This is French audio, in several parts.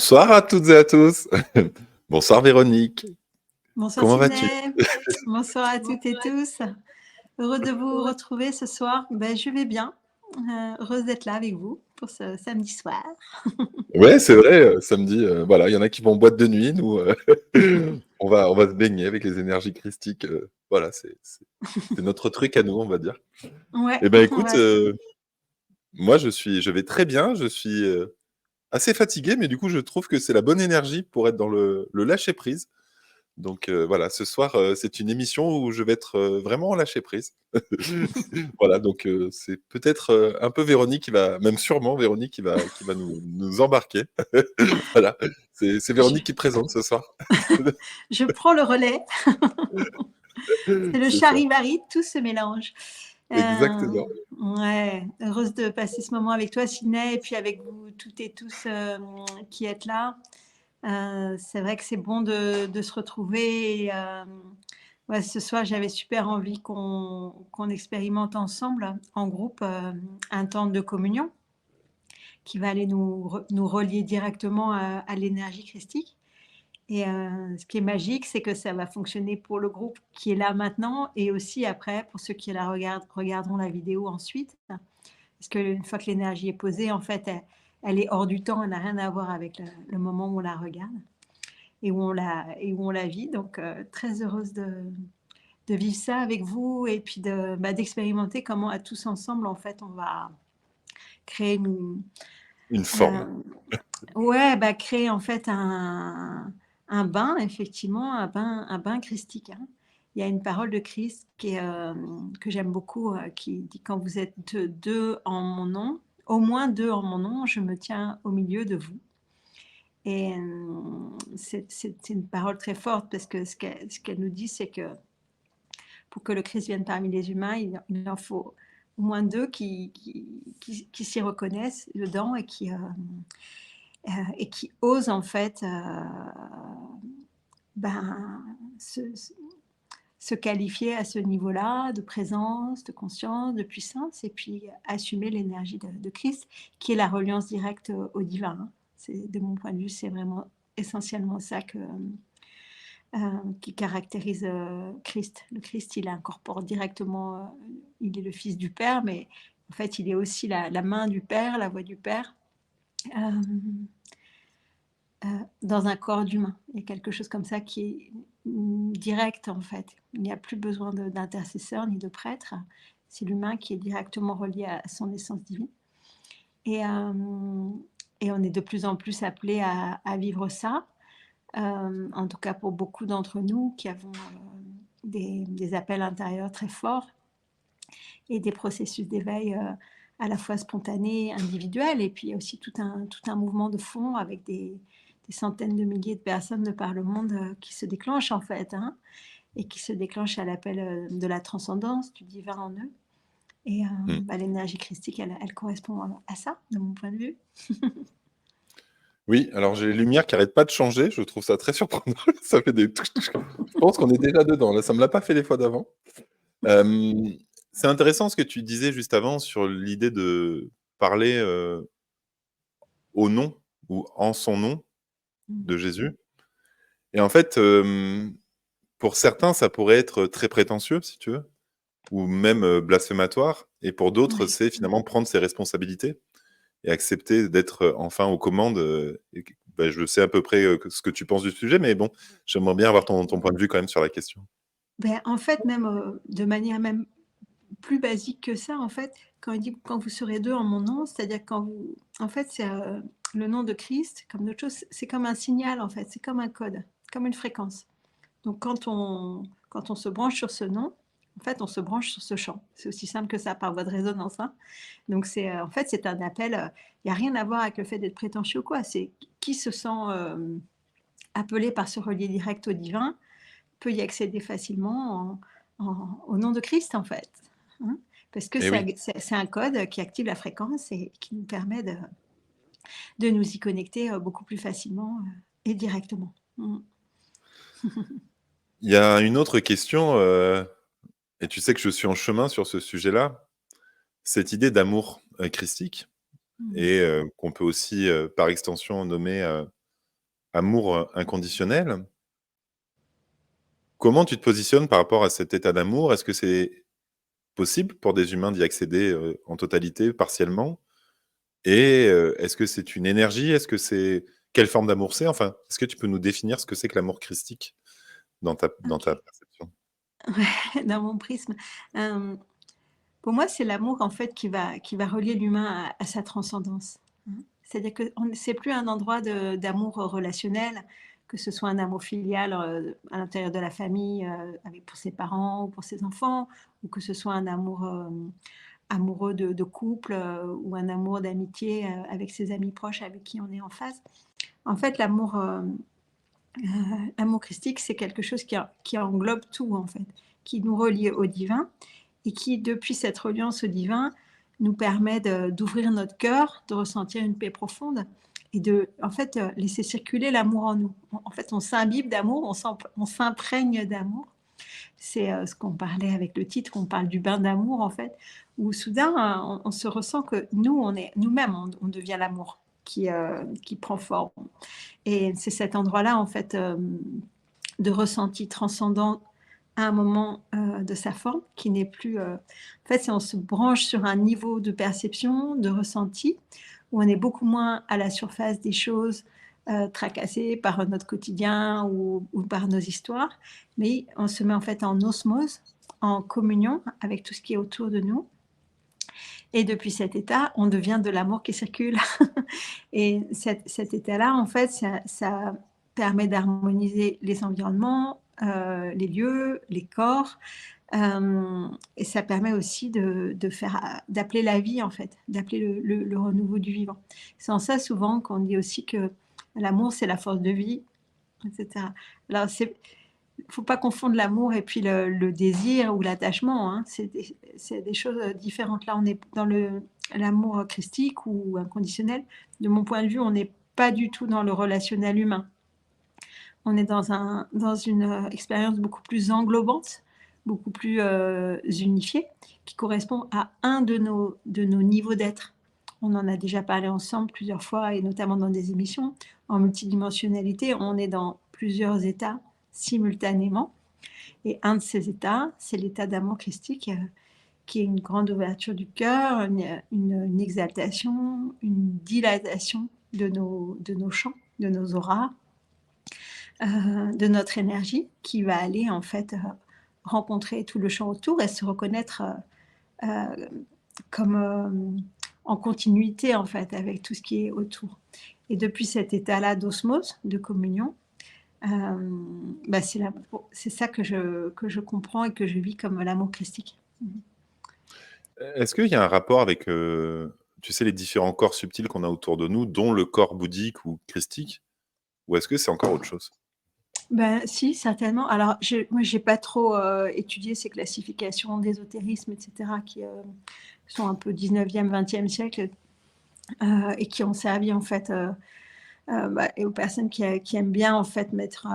Bonsoir à toutes et à tous. Bonsoir Véronique, Bonsoir comment vas-tu? Sydney, bonsoir à toutes et tous. Heureux de vous retrouver ce soir. Ben, je vais bien, heureuse d'être là avec vous pour ce samedi soir. Ouais, c'est vrai, samedi, voilà, il y en a qui vont en boîte de nuit, nous, on va se baigner avec les énergies christiques, voilà, c'est notre truc à nous, on va dire. Ouais, Eh ben, on écoute, va se moi je vais très bien, je suis, assez fatigué, mais du coup, je trouve que c'est la bonne énergie pour être dans le lâcher prise. Donc voilà, ce soir, c'est une émission où je vais être, vraiment en lâcher prise. Voilà, donc c'est peut-être, un peu Véronique qui va même sûrement Véronique qui va nous embarquer. Voilà, c'est je Véronique qui présente ce soir. je prends le relais. C'est le C'est ça, charivari, tout se mélange. exactement. Ouais, heureuse de passer ce moment avec toi Sydney et puis avec vous toutes et tous, qui êtes là. C'est vrai que c'est bon de se retrouver et ouais, ce soir, j'avais super envie qu'on expérimente ensemble, en groupe, un temps de communion qui va aller nous relier directement à l'énergie christique. Et ce qui est magique, c'est que ça va fonctionner pour le groupe qui est là maintenant et aussi après pour ceux qui regarderont la vidéo ensuite. Parce qu'une fois que l'énergie est posée, en fait, elle est hors du temps, elle n'a rien à voir avec le moment où on la regarde et où on la vit. Donc, très heureuse de vivre ça avec vous et puis d'expérimenter comment à tous ensemble, en fait, on va créer Une forme. euh, ouais, bah, créer en fait un bain, effectivement, un bain christique, hein. Il y a une parole de Christ que j'aime beaucoup, qui dit quand vous êtes deux en mon nom, au moins deux en mon nom, je me tiens au milieu de vous. Et c'est une parole très forte parce que ce qu'elle nous dit, c'est que pour que le Christ vienne parmi les humains, il en faut au moins deux qui s'y reconnaissent dedans et qui osent en fait ben, se qualifier à ce niveau-là de présence, de conscience, de puissance, et puis assumer l'énergie de Christ, qui est la reliance directe au divin, hein. De mon point de vue, c'est vraiment essentiellement ça qui caractérise Christ. Le Christ, il incorpore directement, il est le Fils du Père, mais en fait, il est aussi la main du Père, la voix du Père, euh, dans un corps d'humain. Il y a quelque chose comme ça qui est direct, en fait. Il n'y a plus besoin d'intercesseur ni de prêtre. C'est l'humain qui est directement relié à son essence divine. Et, euh, et on est de plus en plus appelé à vivre ça. En tout cas pour beaucoup d'entre nous qui avons des appels intérieurs très forts et des processus d'éveil à la fois spontanés, individuels, et puis il y a aussi tout un mouvement de fond avec des centaines de milliers de personnes de par le monde qui se déclenchent en fait, hein, et qui se déclenchent à l'appel de la transcendance, du divin en eux. Et Mmh. bah, l'énergie christique, elle correspond à ça, de mon point de vue. Oui, alors j'ai les lumières qui arrêtent pas de changer, je trouve ça très surprenant. Ça fait des touch touch. Je pense qu'on est déjà dedans, là, ça me l'a pas fait les fois d'avant. Hem, c'est intéressant ce que tu disais juste avant sur l'idée de parler, au nom ou en son nom Mm. de Jésus. Et en fait, pour certains, ça pourrait être très prétentieux, si tu veux, ou même, blasphématoire, et pour d'autres, Ouais. c'est finalement prendre ses responsabilités et accepter d'être, enfin aux commandes, et que bah, je sais à peu près, ce que tu penses du sujet, mais bon, j'aimerais bien avoir ton point de vue quand même sur la question. Ben, en fait, même de manière même plus basique que ça, en fait, quand il dit quand vous serez deux en mon nom, c'est-à-dire quand vous. En fait, c'est le nom de Christ, comme d'autres choses, c'est comme un signal, en fait, c'est comme un code, comme une fréquence. Donc, quand on se branche sur ce nom, en fait, on se branche sur ce champ. C'est aussi simple que ça, par voie de résonance, hein. Donc, en fait, c'est un appel. Il n'y a rien à voir avec le fait d'être prétentieux ou quoi. C'est qui se sent appelé par ce relier direct au divin peut y accéder facilement au nom de Christ, en fait, hein. Parce que Et oui. c'est un code qui active la fréquence et qui nous permet de nous y connecter beaucoup plus facilement et directement. Mm. Il y a une autre question, et tu sais que je suis en chemin sur ce sujet-là, cette idée d'amour, christique, Mm. et qu'on peut aussi, par extension nommer, amour inconditionnel. Comment tu te positionnes par rapport à cet état d'amour? Est-ce que c'est possible pour des humains d'y accéder en totalité, partiellement? Et est-ce que c'est une énergie? Est-ce que c'est quelle forme d'amour c'est? Enfin, est-ce que tu peux nous définir ce que c'est que l'amour christique dans ta OK. perception? Ouais, dans mon prisme. Hem, pour moi, c'est l'amour, en fait, qui va relier l'humain à sa transcendance. Mmh. C'est-à-dire que c'est plus un endroit d'amour relationnel, que ce soit un amour filial, à l'intérieur de la famille, avec pour ses parents ou pour ses enfants, ou que ce soit un amour, amoureux de couple, ou un amour d'amitié, avec ses amis proches avec qui on est en phase. En fait, l'amour christique, c'est quelque chose qui englobe tout, en fait, qui nous relie au divin et qui, depuis cette reliance au divin, nous permet d'ouvrir notre cœur, de ressentir une paix profonde et de, en fait, laisser circuler l'amour en nous. En fait, on s'imbibe d'amour, on s'imprègne d'amour. C'est ce qu'on parlait avec le titre, on parle du bain d'amour, en fait, où soudain, on se ressent que nous, on est nous-mêmes, on devient l'amour qui prend forme. Et c'est cet endroit-là, en fait, de ressenti transcendant à un moment de sa forme qui n'est plus. En fait, c'est on se branche sur un niveau de perception, de ressenti, où on est beaucoup moins à la surface des choses, tracassés par notre quotidien ou par nos histoires, mais on se met en fait en osmose, en communion avec tout ce qui est autour de nous. Et depuis cet état, on devient de l'amour qui circule. Et cet état-là, en fait, ça permet d'harmoniser les environnements, les lieux, les corps, et ça permet aussi d'appeler la vie, en fait, d'appeler le renouveau du vivant. C'est en ça souvent qu'on dit aussi que l'amour, c'est la force de vie, etc. Alors, faut pas confondre l'amour et puis le désir ou l'attachement, hein. C'est des choses différentes. Là, on est dans l'amour christique ou inconditionnel. De mon point de vue, on n'est pas du tout dans le relationnel humain. On est dans une expérience beaucoup plus englobante, beaucoup plus unifiée, qui correspond à un de nos niveaux d'être. On en a déjà parlé ensemble plusieurs fois, et notamment dans des émissions. En multidimensionnalité, on est dans plusieurs états simultanément. Et un de ces états, c'est l'état d'amour christique, qui est une grande ouverture du cœur, une exaltation, une dilatation de nos champs, de nos auras, de notre énergie, qui va aller en fait rencontrer tout le champ autour et se reconnaître comme en continuité en fait avec tout ce qui est autour. Et depuis cet état-là d'osmose, de communion, bah c'est ça que je comprends et que je vis comme l'amour christique. Est-ce qu'il y a un rapport avec, tu sais, les différents corps subtils qu'on a autour de nous, dont le corps bouddhique ou christique? Ou est-ce que c'est encore autre chose? Ben, si, certainement. Alors, moi, j'ai pas trop étudié ces classifications d'ésotérisme, etc., qui sont un peu 19e, 20e siècle, et qui ont servi, en fait, bah, et aux personnes qui aiment bien, en fait, mettre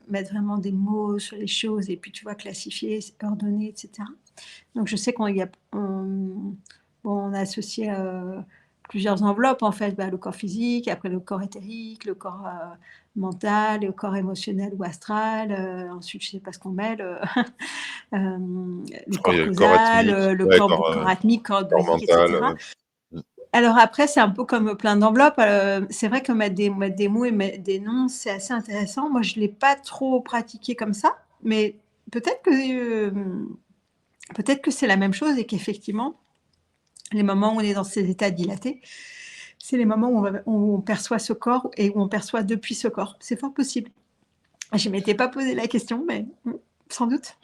vraiment des mots sur les choses et puis, tu vois, classifier, ordonner, etc. Donc, je sais on a associé plusieurs enveloppes, en fait, bah, le corps physique, après le corps éthérique, le corps mental, le corps émotionnel ou astral. Ensuite, je ne sais pas ce qu'on met, le Je crois qu'il corps y a le corps causal, atomique, le ouais, corps atmique, corps corps basique, mental, etc. mmh. Alors après, c'est un peu comme plein d'enveloppes. C'est vrai que mettre des mots et mettre des noms, c'est assez intéressant. Moi, je ne l'ai pas trop pratiqué comme ça, mais peut-être que, euh, peut-être que c'est la même chose et qu'effectivement, les moments où on est dans ces états dilatés, c'est les moments où on perçoit ce corps et où on perçoit depuis ce corps. C'est fort possible. Je ne m'étais pas posé la question, mais sans doute.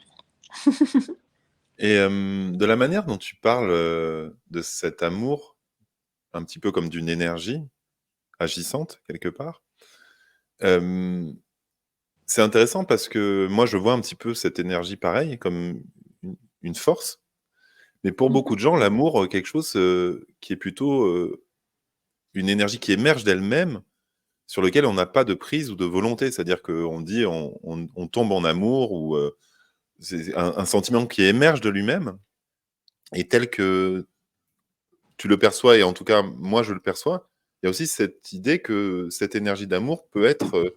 Et de la manière dont tu parles, de cet amour, un petit peu comme d'une énergie agissante quelque part, hem, c'est intéressant parce que moi je vois un petit peu cette énergie pareil, comme une force. Mais pour beaucoup Mhm. de gens, l'amour, quelque chose, qui est plutôt, une énergie qui émerge d'elle-même, sur lequel on n'a pas de prise ou de volonté. C'est-à-dire qu'on dit on tombe en amour ou, c'est un sentiment qui émerge de lui-même et tel que tu le perçois et en tout cas moi je le perçois, il y a aussi cette idée que cette énergie d'amour peut être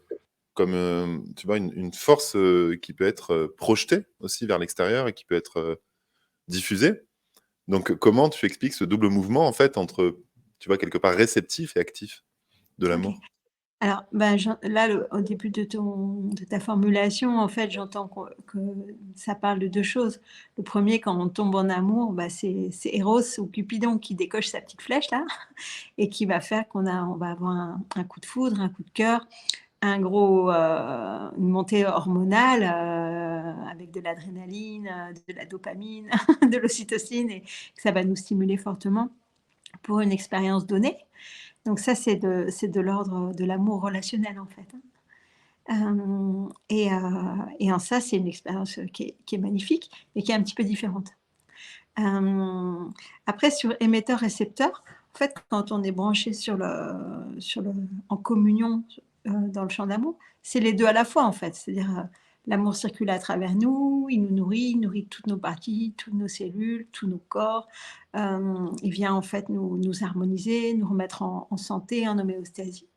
comme tu vois, une force qui peut être projetée aussi vers l'extérieur et qui peut être diffusée. Donc, comment tu expliques ce double mouvement, en fait, entre, tu vois, quelque part réceptif et actif de OK. l'amour? Alors, ben, là, au début de ta formulation, en fait, j'entends que ça parle de 2 choses. Le premier, quand on tombe en amour, bah, c'est Eros ou Cupidon qui décoche sa petite flèche là et qui va faire on va avoir un coup de foudre, un coup de cœur, une montée hormonale, avec de l'adrénaline, de la dopamine, de l'ocytocine et que ça va nous stimuler fortement pour une expérience donnée. Donc ça, c'est de l'ordre de l'amour relationnel, en fait, hein. Et en ça, c'est une expérience, qui est magnifique, mais qui est un petit peu différente. Hem, Après sur émetteur-récepteur, en fait, quand on est branché en communion, dans le champ d'amour, c'est les 2 à la fois, en fait. C'est-à-dire, l'amour circule à travers nous, il nourrit toutes nos parties, toutes nos cellules, tous nos corps. Il vient en fait nous harmoniser, nous remettre en santé, en homéostasie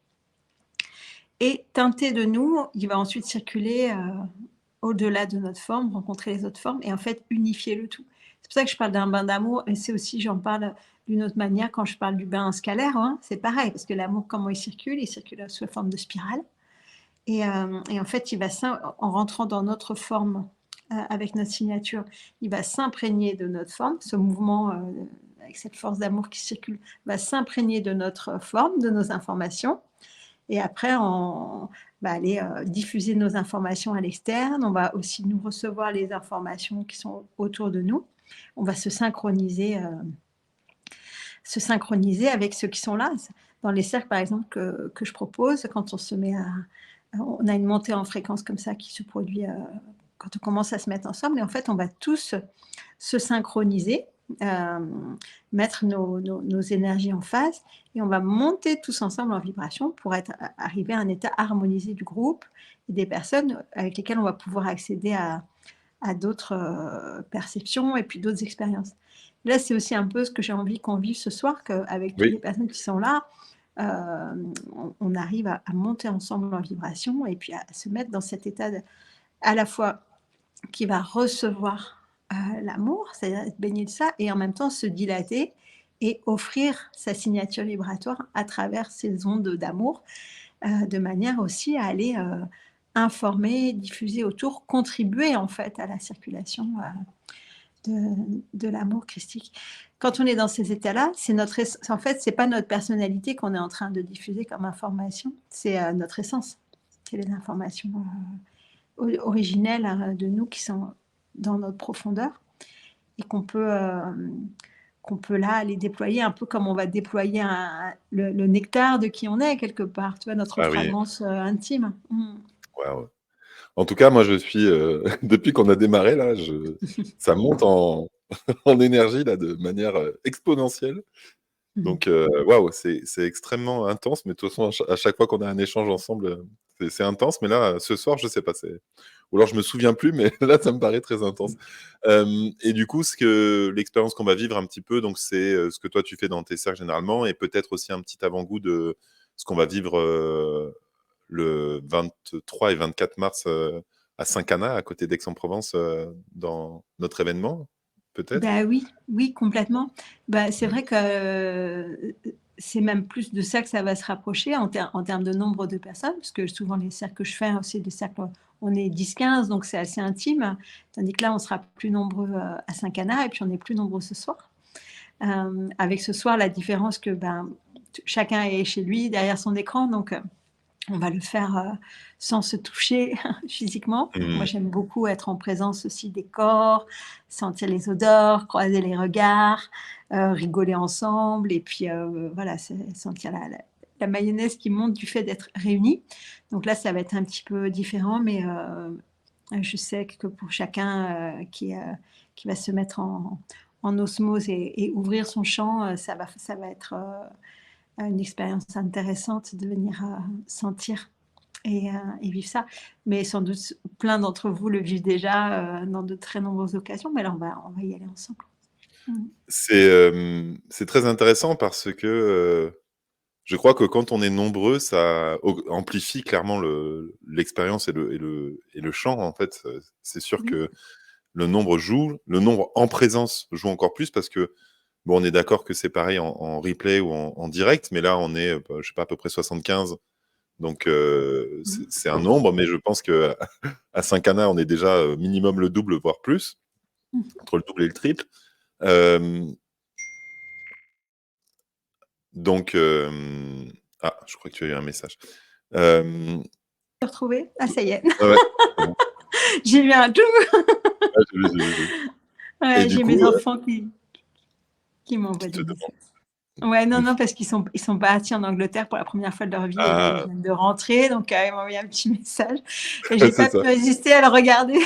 et teinté de nous, il va ensuite circuler, au-delà de notre forme, rencontrer les autres formes et en fait unifier le tout. C'est pour ça que je parle d'un bain d'amour et c'est aussi j'en parle d'une autre manière quand je parle du bain scalaire, hein, c'est pareil parce que l'amour comment il circule sous forme de spirale et en fait il va en rentrant dans notre forme, avec notre signature, il va s'imprégner de notre forme. Ce mouvement, avec cette force d'amour qui circule, va s'imprégner de notre forme, de nos informations et après, on va aller diffuser nos informations à l'externe. On va aussi nous recevoir les informations qui sont autour de nous. On va se synchroniser avec ceux qui sont là. Dans les cercles, par exemple, que je propose, quand on se met on a une montée en fréquence comme ça qui se produit quand on commence à se mettre ensemble. Et en fait, on va tous se synchroniser, mettre nos énergies en phase et on va monter tous ensemble en vibration pour arriver à un état harmonisé du groupe et des personnes avec lesquelles on va pouvoir accéder à d'autres perceptions et puis d'autres expériences. Là, c'est aussi un peu ce que j'ai envie qu'on vive ce soir, qu'avec toutes Oui. les personnes qui sont là, on arrive à monter ensemble en vibration et puis à se mettre dans cet état à la fois qui va recevoir l'amour, c'est-à-dire être baigné de ça, et en même temps se dilater et offrir sa signature vibratoire à travers ces ondes d'amour, de manière aussi à aller informer, diffuser autour, contribuer en fait à la circulation de l'amour christique. Quand on est dans ces états-là, en fait, c'est pas notre personnalité qu'on est en train de diffuser comme information, c'est notre essence. C'est les informations originelles de nous qui sont dans notre profondeur et qu'on peut là aller déployer un peu comme on va déployer le nectar de qui on est quelque part, tu vois, notre Ah oui, fragrance intime. waouh. En tout cas, moi, je suis, depuis qu'on a démarré là, ça monte en en énergie là, de manière, exponentielle. Mhm. Donc waouh, c'est extrêmement intense, mais de toute façon, à chaque fois qu'on a un échange ensemble, c'est intense. Mais là, ce soir, je sais pas, c'est ou alors je me souviens plus, mais là, ça me paraît très intense. Et du coup, l'expérience qu'on va vivre un petit peu, donc c'est, ce que toi tu fais dans tes cercles généralement et peut-être aussi un petit avant-goût de ce qu'on va vivre, le 23 et 24 mars, à Saint-Cana, à côté d'Aix-en-Provence, dans notre événement, peut-être? Bah oui, oui, complètement. Bah, c'est Mmh. vrai que, c'est même plus de ça que ça va se rapprocher en termes de nombre de personnes, parce que souvent les cercles que je fais, hein, c'est des cercles, on est 10-15, donc c'est assez intime. Tandis que là, on sera plus nombreux, à Saint-Cana et puis on est plus nombreux ce soir. Avec ce soir la différence que, ben, chacun est chez lui derrière son écran, donc on va le faire, sans se toucher physiquement. Donc moi, Mmh. j'aime beaucoup être en présence aussi des corps, sentir les odeurs, croiser les regards, rigoler ensemble et puis, voilà, sentir la mayonnaise qui monte du fait d'être réunis. Donc là, ça va être un petit peu différent, mais, je sais que pour chacun, qui va se mettre en osmose et ouvrir son champ, ça va être, une expérience intéressante de venir, sentir et vivre ça. Mais sans doute plein d'entre vous le vivent déjà, dans de très nombreuses occasions, mais là on va y aller ensemble. Mmh. C'est très intéressant parce que, Je crois que quand on est nombreux, ça amplifie clairement l'expérience et le chant, en fait. C'est sûr Mmh. que le nombre joue, le nombre en présence joue encore plus parce que, bon, on est d'accord que c'est pareil en replay ou en direct, mais là, on est, je sais pas, à peu près 75. Donc, Mmh. c'est un nombre, mais je pense que à Saint-Cana, on est déjà minimum le double, voire plus, Mmh. entre le double et le triple. Euh, donc, ah, je crois que tu as eu un message. Retrouvé? Ah ça y est, Ouais, ouais, c'est bon. j'ai eu un tout. Ouais, j'ai vu. Et Ouais, du j'ai coup, mes enfants qui qui m'envoient te des demande. messages. Ouais, non, non, parce qu'ils sont partis en Angleterre pour la première fois de leur vie et là, ils Ah, viennent de rentrer, donc ils m'ont envoyé un petit message et j'ai c'est pas ça. pu résister à le regarder. Ouais,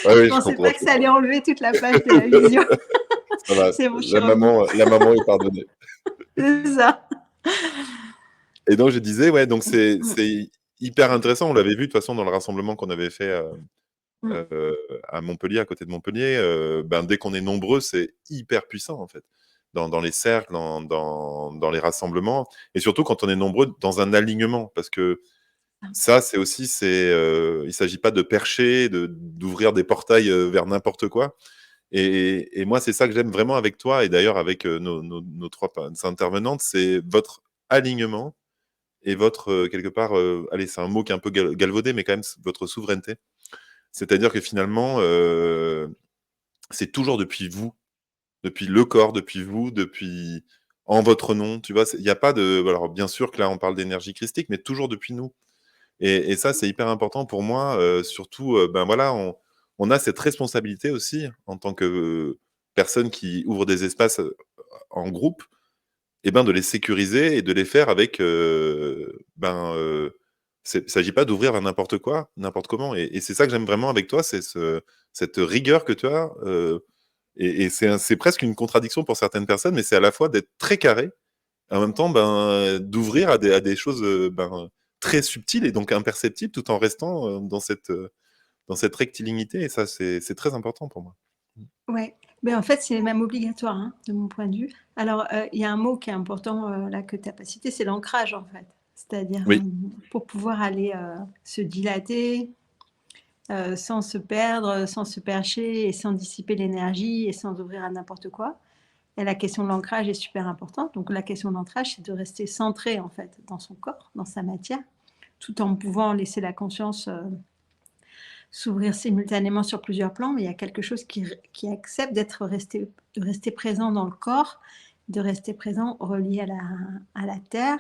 Je oui, je pensais comprends. pas que ça allait enlever toute la place de la visio. Ça va. C'est bon, je suis revenue. La maman est pardonnée. C'est ça. Et donc, je disais, ouais, donc Mmh, c'est hyper intéressant. On l'avait vu de toute façon dans le rassemblement qu'on avait fait mmh. à Montpellier, à côté de Montpellier. Ben, dès qu'on est nombreux, c'est hyper puissant, en fait. Dans les cercles, dans les rassemblements. Et surtout quand on est nombreux dans un alignement. Parce que ça, c'est aussi, il ne s'agit pas de percher, d'ouvrir des portails vers n'importe quoi. Et moi, c'est ça que j'aime vraiment avec toi, et d'ailleurs avec nos trois intervenantes, c'est votre alignement et votre, quelque part, allez, c'est un mot qui est un peu galvaudé, mais quand même, votre souveraineté. C'est-à-dire que finalement, c'est toujours depuis vous, depuis le corps, depuis vous, depuis en votre nom, tu vois. Il n'y a pas de. Alors, bien sûr que là, on parle d'énergie christique, mais toujours depuis nous. Et ça, c'est hyper important pour moi, surtout, ben voilà, on a cette responsabilité aussi en tant que personne qui ouvre des espaces en groupe, et ben de les sécuriser et de les faire avec, il ne s'agit pas d'ouvrir à n'importe quoi, n'importe comment. Et c'est ça que j'aime vraiment avec toi, c'est cette rigueur que tu as. Et c'est presque une contradiction pour certaines personnes, mais c'est à la fois d'être très carré, en même temps, ben, d'ouvrir à des choses ben, très subtiles et donc imperceptibles, tout en restant dans cette rectilignité. Et ça, c'est très important pour moi. Ouais, mais en fait, c'est même obligatoire, hein, de mon point de vue. Alors, il y a un mot qui est important, là, que tu as pas cité, c'est l'ancrage, en fait. C'est-à-dire, Oui, pour pouvoir aller, se dilater, sans se perdre, sans se percher et sans dissiper l'énergie et sans ouvrir à n'importe quoi. Et la question de l'ancrage est super importante. Donc la question de l'ancrage, c'est de rester centré, en fait, dans son corps, dans sa matière, tout en pouvant laisser la conscience, s'ouvrir simultanément sur plusieurs plans, mais il y a quelque chose qui accepte de rester présent dans le corps, de rester présent relié à la terre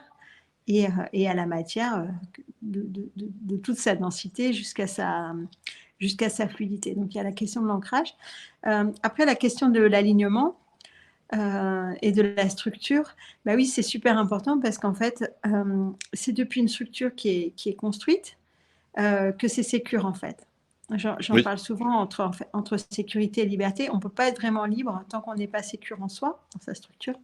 et à la matière, de toute sa densité jusqu'à sa fluidité. Donc il y a la question de l'ancrage. Après, la question de l'alignement et de la structure, bah oui, c'est super important parce qu'en fait, c'est depuis une structure qui est construite que c'est sécure en fait. J'en oui, parle souvent entre sécurité et liberté. On ne peut pas être vraiment libre tant qu'on n'est pas sécure en soi, dans sa structure.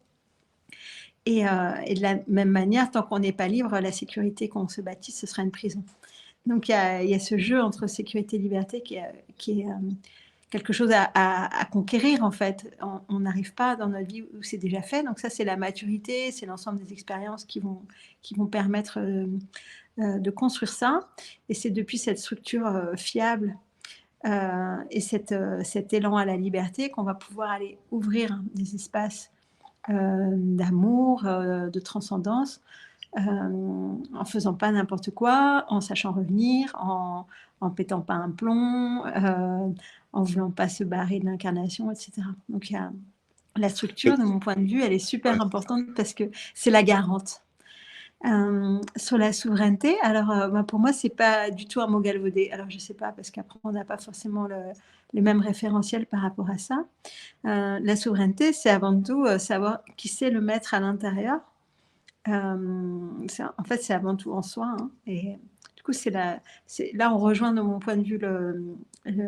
Et de la même manière, tant qu'on n'est pas libre, la sécurité qu'on se bâtit, ce sera une prison. Donc il y a ce jeu entre sécurité et liberté qui est quelque chose à conquérir en fait. On n'arrive pas dans notre vie où c'est déjà fait. Donc ça, c'est la maturité, c'est l'ensemble des expériences qui vont permettre de construire ça. Et c'est depuis cette structure fiable et cet élan à la liberté qu'on va pouvoir aller ouvrir des espaces d'amour, de transcendance, en faisant pas n'importe quoi, en sachant revenir, en pétant pas un plomb, en voulant pas se barrer de l'incarnation, etc. Donc il y a la structure, de mon point de vue, elle est super ouais. importante parce que c'est la garante. Sur la souveraineté, alors pour moi, c'est pas du tout un mot galvaudé. Alors je sais pas, parce qu'après, on n'a pas forcément les mêmes référentiels par rapport à ça. La souveraineté, c'est avant tout savoir qui c'est le maître à l'intérieur. En fait, c'est avant tout en soi. Hein, et du coup, là, on rejoint de mon point de vue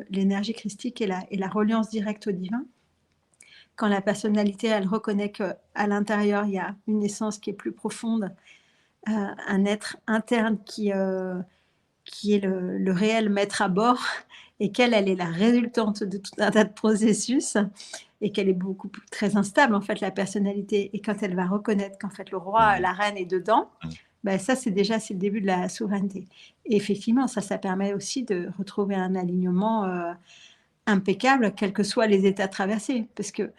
l'énergie christique et la reliance directe au divin. Quand la personnalité, elle reconnaît qu'à l'intérieur, il y a une essence qui est plus profonde, un être interne qui est le réel maître à bord et qu'elle, elle est la résultante de tout un tas de processus et qu'elle est beaucoup plus très instable, en fait, la personnalité. Et quand elle va reconnaître qu'en fait, le roi, Mmh. la reine est dedans, Mmh. ben ça, c'est le début de la souveraineté. Et effectivement, ça permet aussi de retrouver un alignement, impeccable, quels que soient les états traversés. Parce que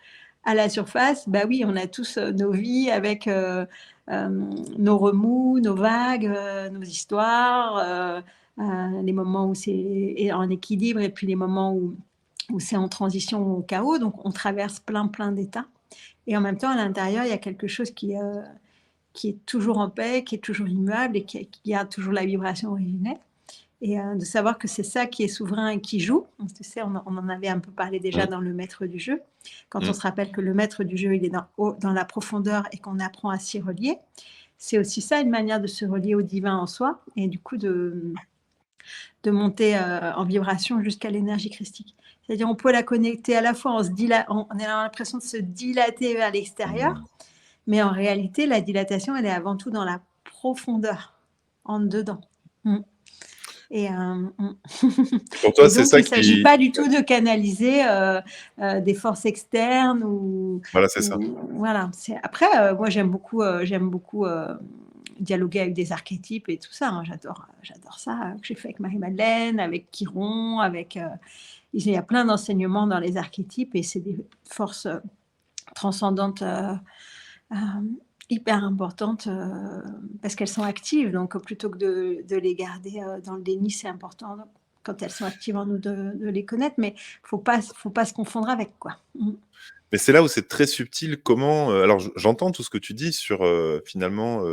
à la surface, bah oui, on a tous nos vies avec nos remous, nos vagues, nos histoires, les moments où c'est en équilibre et puis les moments où c'est en transition ou au chaos. Donc on traverse plein d'états. Et en même temps, à l'intérieur, il y a quelque chose qui est toujours en paix, qui est toujours immuable et qui garde toujours la vibration originelle. Et de savoir que c'est ça qui est souverain et qui joue. Donc, tu sais, on en avait un peu parlé déjà Mmh. dans le maître du jeu. Quand on Mmh. se rappelle que le maître du jeu, il est dans la profondeur et qu'on apprend à s'y relier, c'est aussi ça une manière de se relier au divin en soi et du coup de monter en vibration jusqu'à l'énergie christique. C'est-à-dire on peut la connecter à la fois en ayant l'impression de se dilater vers l'extérieur, Mmh. mais en réalité, la dilatation, elle est avant tout dans la profondeur, en dedans. Mm. Et, Et pour toi, et c'est donc, ça il ne s'agit qui pas du tout de canaliser des forces externes voilà, c'est ça. voilà. Après, moi, j'aime beaucoup dialoguer avec des archétypes et tout ça, hein. J'adore ça, que j'ai fait avec Marie-Madeleine, avec Chiron, il y a plein d'enseignements dans les archétypes et c'est des forces transcendantes euh, hyper importantes parce qu'elles sont actives. Donc, plutôt que de les garder dans le déni, c'est important quand elles sont actives en nous de les connaître, mais faut pas se confondre avec, quoi. Mm. Mais c'est là où c'est très subtil comment, alors j'entends tout ce que tu dis sur, finalement,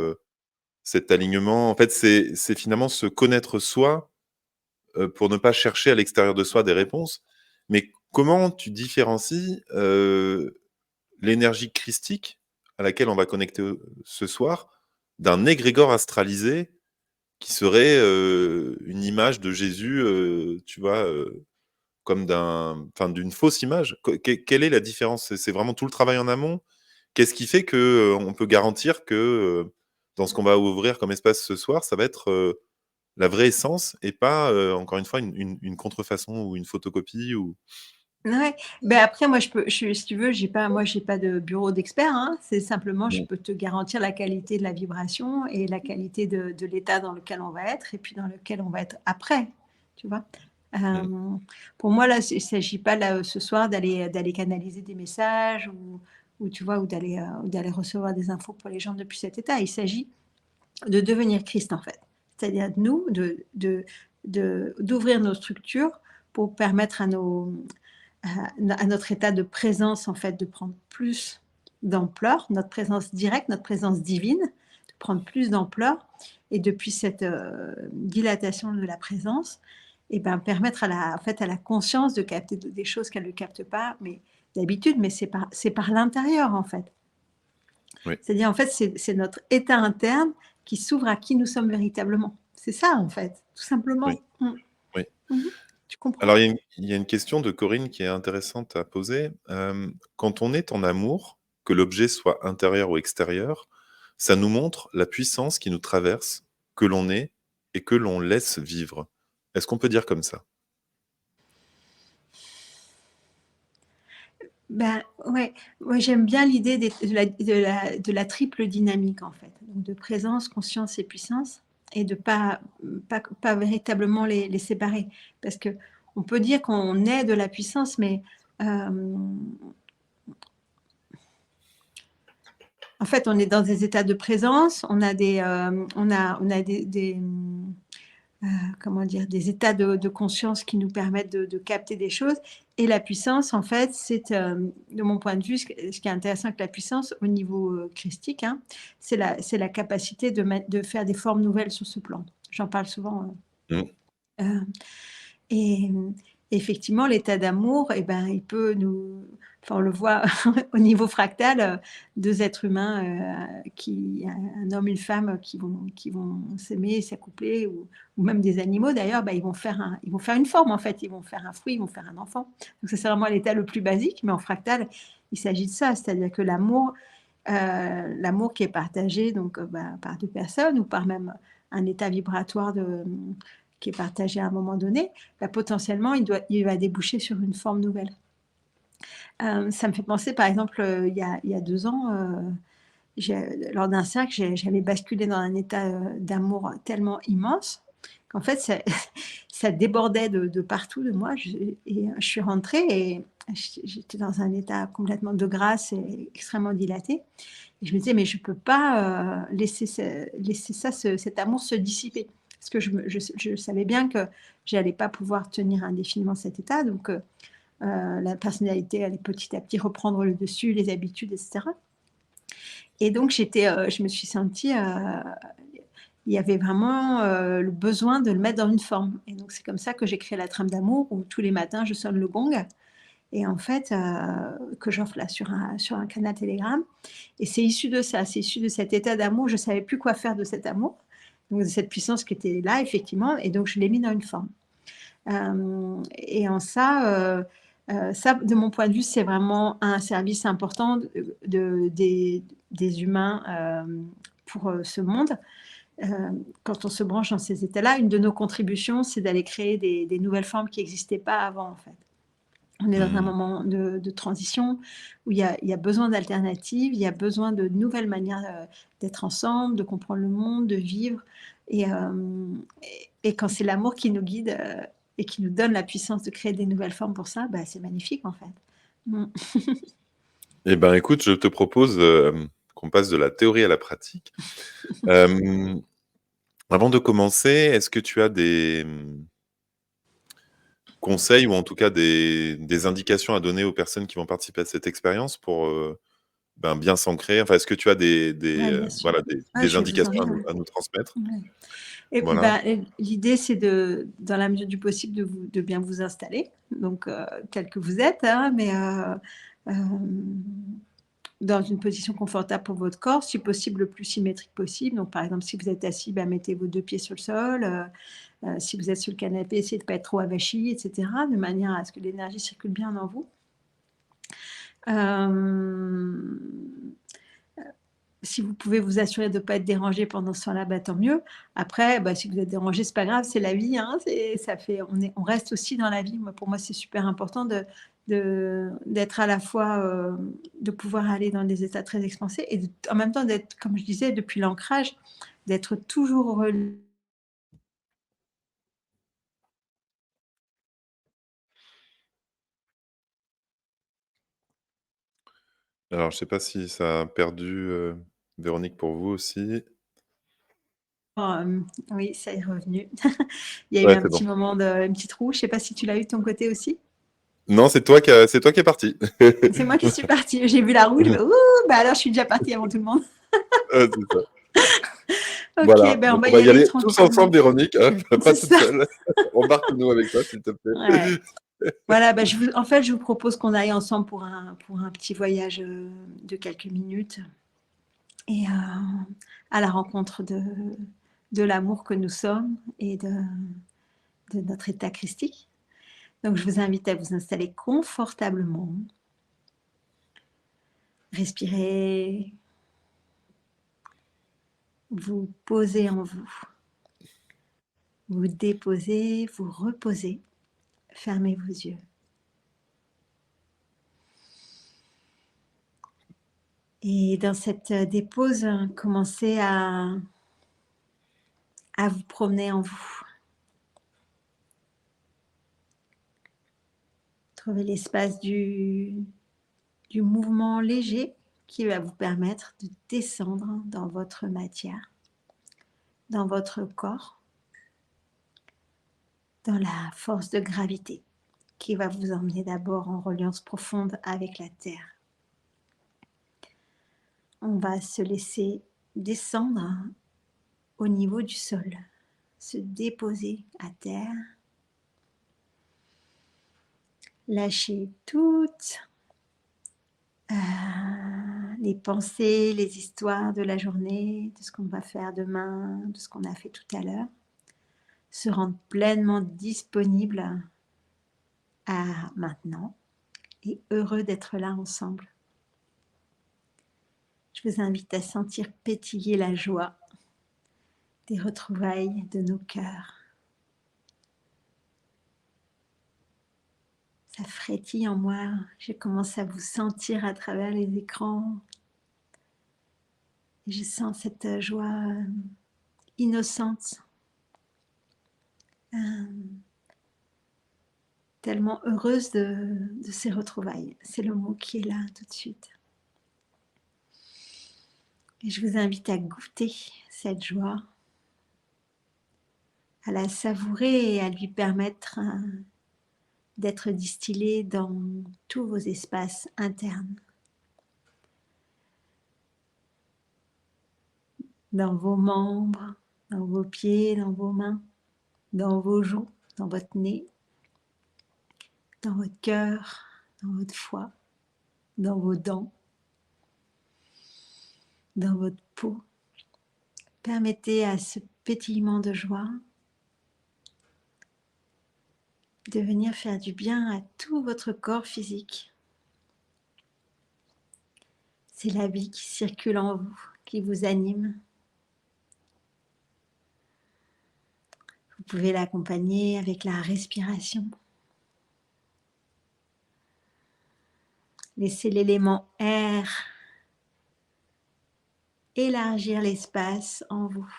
cet alignement. En fait, c'est finalement se connaître soi, pour ne pas chercher à l'extérieur de soi des réponses. Mais comment tu différencies, l'énergie christique à laquelle on va connecter, ce soir, d'un égrégore astralisé qui serait, une image de Jésus, tu vois, comme d'une fausse image? Quelle est la différence? C'est vraiment tout le travail en amont? Qu'est-ce qui fait que, on peut garantir que, dans ce qu'on va ouvrir comme espace ce soir, ça va être, la vraie essence et pas, encore une fois, une contrefaçon ou une photocopie ou Ouais, ben après moi si tu veux, j'ai pas de bureau d'expert, hein. C'est simplement je mmh, peux te garantir la qualité de la vibration et la qualité de l'état dans lequel on va être et puis dans lequel on va être après, tu vois? mmh, Pour moi là, il s'agit pas là, ce soir d'aller canaliser des messages ou tu vois? Ou d'aller recevoir des infos pour les gens depuis cet état. Il s'agit de devenir Christ en fait. C'est-à-dire nous d'ouvrir nos structures pour permettre à notre état de présence, en fait, de prendre plus d'ampleur, notre présence directe, notre présence divine, de prendre plus d'ampleur. Et depuis cette dilatation de la présence, et ben, permettre en fait, à la conscience de capter des choses qu'elle ne capte pas, mais d'habitude, mais c'est par l'intérieur, en fait. oui, C'est-à-dire, en fait, c'est notre état interne qui s'ouvre à qui nous sommes véritablement. C'est ça, en fait, tout oui, simplement. oui. Mhm. Tu Alors comprends? il y a une question de Corinne qui est intéressante à poser. Quand on est en amour, que l'objet soit intérieur ou extérieur, ça nous montre la puissance qui nous traverse, que l'on est et que l'on laisse vivre. Est-ce qu'on peut dire comme ça? Ben, ouais, moi j'aime bien l'idée de la triple dynamique en fait, donc de présence, conscience et puissance, et de pas véritablement les séparer. Parce que on peut dire qu'on est de la puissance, mais en fait on est dans des états de présence, on a comment dire, des états de conscience qui nous permettent de capter des choses. Et la puissance, en fait, de mon point de vue, ce qui est intéressant avec la puissance au niveau christique, hein, c'est la capacité de faire des formes nouvelles sur ce plan. J'en parle souvent. Mmh. Euh, et effectivement, l'état d'amour, eh ben, il peut nous. Enfin, on le voit au niveau fractal, deux êtres humains, un homme et une femme qui vont s'aimer, s'accoupler, ou même des animaux d'ailleurs, bah, ils vont faire une forme en fait, ils vont faire un fruit, ils vont faire un enfant. Donc, ça, c'est vraiment l'état le plus basique, mais en fractal, il s'agit de ça, c'est-à-dire que l'amour qui est partagé donc, par deux personnes ou par même un état vibratoire qui est partagé à un moment donné, bah, potentiellement, il va déboucher sur une forme nouvelle. Ça me fait penser, par exemple, il y a 2 ans, lors d'un cercle, j'avais basculé dans un état d'amour tellement immense qu'en fait, ça, ça débordait de partout de moi. Je suis rentrée et j'étais dans un état complètement de grâce et extrêmement dilaté. Et je me disais, mais je ne peux pas laisser, laisser ça, cet amour se dissiper. Parce que je savais bien que je n'allais pas pouvoir tenir indéfiniment cet état. Donc, la personnalité allait petit à petit reprendre le dessus, les habitudes, etc. Et donc, je me suis sentie, il y avait vraiment le besoin de le mettre dans une forme. Et donc, c'est comme ça que j'ai créé la trame d'amour, où tous les matins, je sonne le gong, et en fait, que j'offre là sur un canal Telegram. Et c'est issu de ça, c'est issu de cet état d'amour. Je ne savais plus quoi faire de cet amour, donc de cette puissance qui était là, effectivement, et donc je l'ai mis dans une forme. Et en ça, ça, de mon point de vue, c'est vraiment un service important des humains pour ce monde. Quand on se branche dans ces états-là, une de nos contributions, c'est d'aller créer des nouvelles formes qui n'existaient pas avant, en fait. On est dans un moment de transition où il y a besoin d'alternatives, il y a besoin de nouvelles manières d'être ensemble, de comprendre le monde, de vivre. Et, quand c'est l'amour qui nous guide et qui nous donne la puissance de créer des nouvelles formes pour ça, bah, c'est magnifique en fait. Mm. Eh ben, écoute, je te propose qu'on passe de la théorie à la pratique. Avant de commencer, est-ce que tu as des conseils ou en tout cas des indications à donner aux personnes qui vont participer à cette expérience pour bien s'ancrer? Enfin, est-ce que tu as Ouais, bien sûr. voilà, Ah, des je vais vous en indications dire. à nous transmettre? Ouais. Et Voilà. bah, l'idée, c'est dans la mesure du possible, de bien vous installer, donc tel que vous êtes, hein, mais dans une position confortable pour votre corps, si possible le plus symétrique possible. Donc, par exemple, si vous êtes assis, mettez vos 2 pieds sur le sol. Si vous êtes sur le canapé, essayez de ne pas être trop avachi, etc., de manière à ce que l'énergie circule bien dans vous. Si vous pouvez vous assurer de ne pas être dérangé pendant ce temps-là, tant mieux. Après, si vous êtes dérangé, c'est pas grave, c'est la vie. Hein, on reste aussi dans la vie. Pour moi, c'est super important d'être à la fois, de pouvoir aller dans des états très expansés et en même temps d'être, comme je disais, depuis l'ancrage, d'être toujours relié. Alors, je sais pas si ça a perdu Véronique pour vous aussi. Oui, ça est revenu. Il y a eu Ouais, un c'est bon. petit moment une petite roue. Je ne sais pas si tu l'as eu de ton côté aussi. Non, c'est toi qui es parti. C'est moi qui suis partie. J'ai vu la roue, je fais ouh, alors je suis déjà partie avant tout le monde. C'est ça. Ok, Voilà, on donc va on y va y aller aller tous tranquillement. ensemble, Véronique, hein, pas C'est toute ça. seule. Embarque-nous avec toi, s'il te Ouais. plaît. Voilà, en fait, je vous propose qu'on aille ensemble pour un petit voyage de quelques minutes et à la rencontre de l'amour que nous sommes et de notre état christique. Donc, je vous invite à vous installer confortablement. Respirez, vous posez en vous, vous déposez, vous reposez, fermez vos yeux. Et dans cette dépose, commencez à vous promener en vous. Trouvez l'espace du mouvement léger qui va vous permettre de descendre dans votre matière, dans votre corps, dans la force de gravité qui va vous emmener d'abord en reliance profonde avec la terre. On va se laisser descendre au niveau du sol, se déposer à terre, lâcher toutes les pensées, les histoires de la journée, de ce qu'on va faire demain, de ce qu'on a fait tout à l'heure, se rendre pleinement disponible à maintenant et heureux d'être là ensemble. Je vous invite à sentir pétiller la joie des retrouvailles de nos cœurs. frétille en moi. Je commence à vous sentir à travers les écrans. Et je sens cette joie innocente, tellement heureuse de ces retrouvailles. C'est le mot qui est là tout de suite. Et je vous invite à goûter cette joie, à la savourer et à lui permettre d'être distillée dans tous vos espaces internes, dans vos membres, dans vos pieds, dans vos mains, dans vos joues, dans votre nez, dans votre cœur, dans votre foie, dans vos dents, dans votre peau. Permettez à ce pétillement de joie de venir faire du bien à tout votre corps physique. C'est la vie qui circule en vous, qui vous anime. Vous pouvez l'accompagner avec la respiration. Laissez l'élément air élargir l'espace en vous.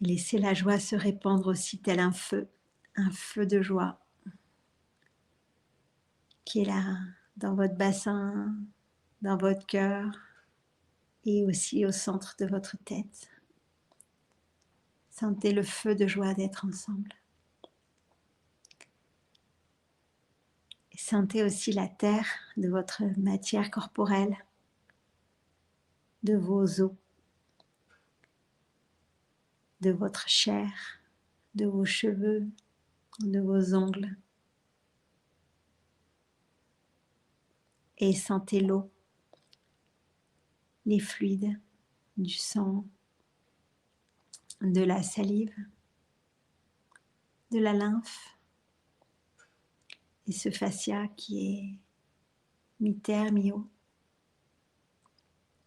Laissez la joie se répandre aussi tel un feu de joie qui est là dans votre bassin, dans votre cœur et aussi au centre de votre tête. Sentez le feu de joie d'être ensemble. Et sentez aussi la terre de votre matière corporelle, de vos os, de votre chair, de vos cheveux, de vos ongles. Et sentez l'eau, les fluides, du sang, de la salive, de la lymphe, et ce fascia qui est mi-terre, mi-eau.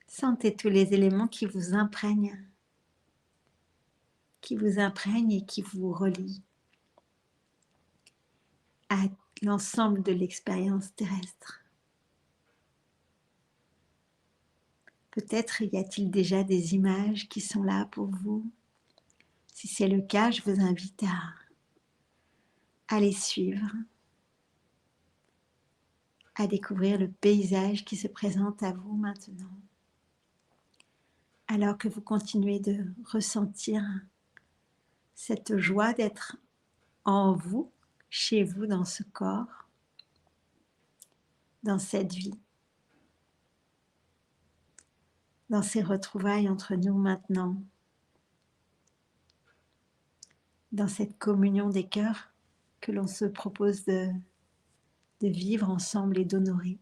Sentez tous les éléments qui vous imprègnent et qui vous relient à l'ensemble de l'expérience terrestre. Peut-être y a-t-il déjà des images qui sont là pour vous. Si c'est le cas, je vous invite à les suivre, à découvrir le paysage qui se présente à vous maintenant, alors que vous continuez de ressentir cette joie d'être en vous, chez vous, dans ce corps, dans cette vie, dans ces retrouvailles entre nous maintenant, dans cette communion des cœurs que l'on se propose de vivre ensemble et d'honorer.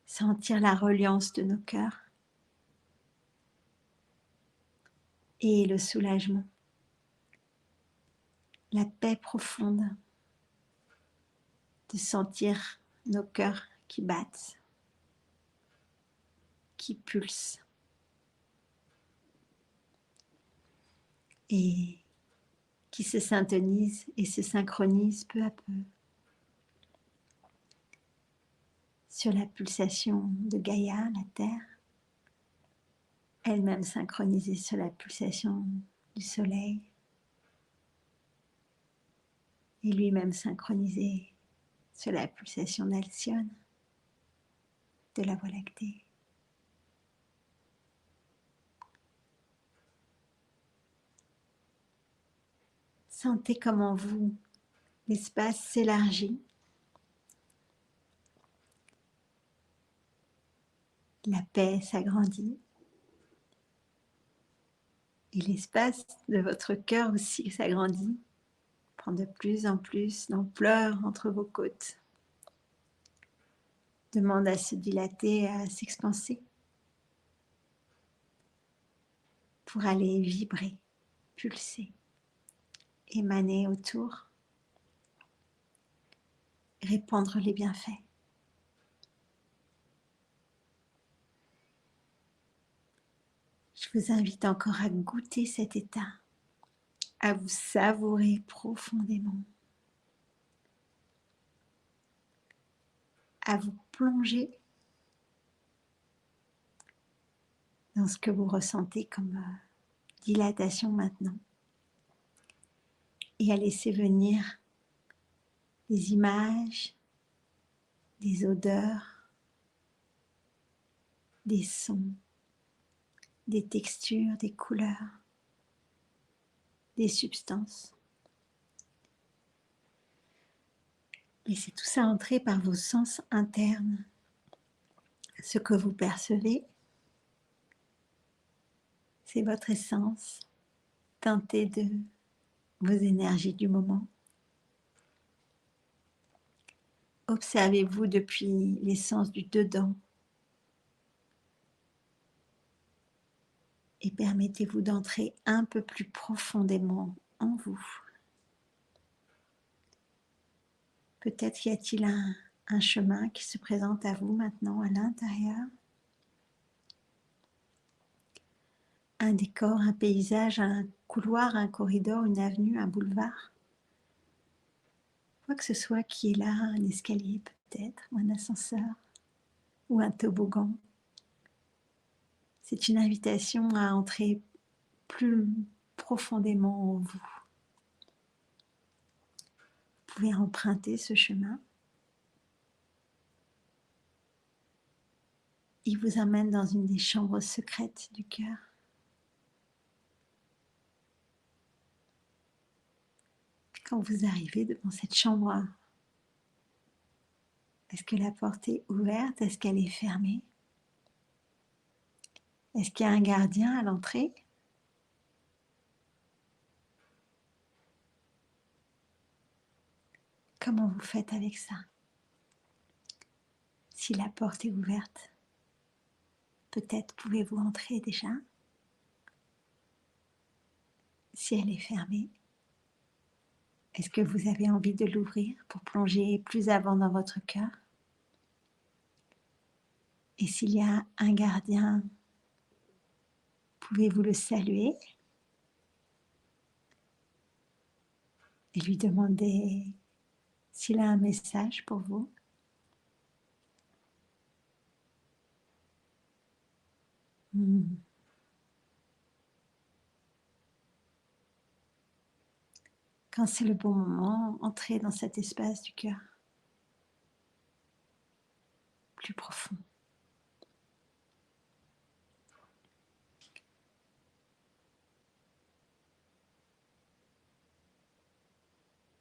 Sentir la reliance de nos cœurs et le soulagement, la paix profonde de sentir nos cœurs qui battent, qui pulsent et qui se syntonisent et se synchronisent peu à peu sur la pulsation de Gaïa, la Terre, elle-même synchronisée sur la pulsation du Soleil et lui-même synchronisé sur la pulsation d'Alcyone, de la Voie lactée. Sentez comment vous, l'espace s'élargit. La paix s'agrandit. Et l'espace de votre cœur aussi s'agrandit, prend de plus en plus d'ampleur entre vos côtes. Demande à se dilater, à s'expanser pour aller vibrer, pulser, émaner autour, répandre les bienfaits. Je vous invite encore à goûter cet état, à vous savourer profondément, à vous plonger dans ce que vous ressentez comme dilatation maintenant et à laisser venir des images, des odeurs, des sons, des textures, des couleurs, des substances. Laissez tout ça entrer par vos sens internes. Ce que vous percevez, c'est votre essence teintée de vos énergies du moment. Observez-vous depuis l'essence du dedans et permettez-vous d'entrer un peu plus profondément en vous. Peut-être y a-t-il un chemin qui se présente à vous maintenant à l'intérieur. Un décor, un paysage, un couloir, un corridor, une avenue, un boulevard. Quoi que ce soit qui est là, un escalier peut-être, ou un ascenseur, ou un toboggan. C'est une invitation à entrer plus profondément en vous. Vous pouvez emprunter ce chemin. Il vous amène dans une des chambres secrètes du cœur. Quand vous arrivez devant cette chambre, est-ce que la porte est ouverte? Est-ce qu'elle est fermée? Est-ce qu'il y a un gardien à l'entrée? Comment vous faites avec ça? Si la porte est ouverte, peut-être pouvez-vous entrer déjà. Si elle est fermée, est-ce que vous avez envie de l'ouvrir pour plonger plus avant dans votre cœur? Et s'il y a un gardien, pouvez-vous le saluer et lui demander s'il a un message pour vous? Quand c'est le bon moment, entrez dans cet espace du cœur plus profond.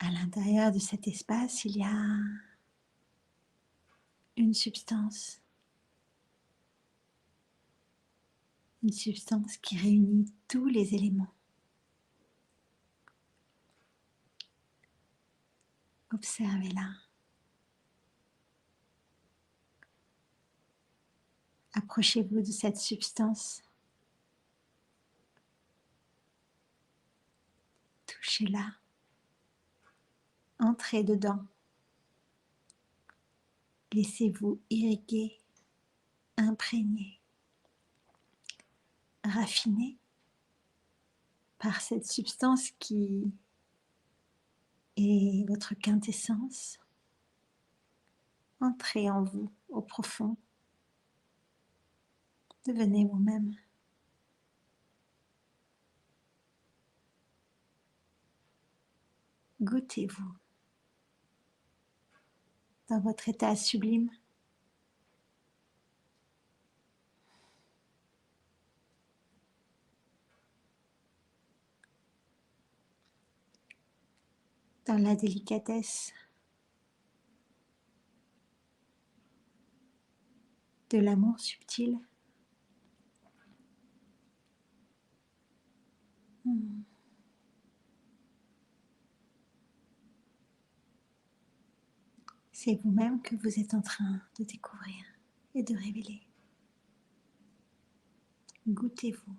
À l'intérieur de cet espace, il y a une substance qui réunit tous les éléments. Observez-la. Approchez-vous de cette substance. Touchez-la. Entrez dedans. Laissez-vous irriguer, imprégner, raffiner par cette substance qui est votre quintessence. Entrez en vous, au profond. Devenez vous-même. Goûtez-vous dans votre état sublime. Dans la délicatesse de l'amour subtil. C'est vous-même que vous êtes en train de découvrir et de révéler. Goûtez-vous.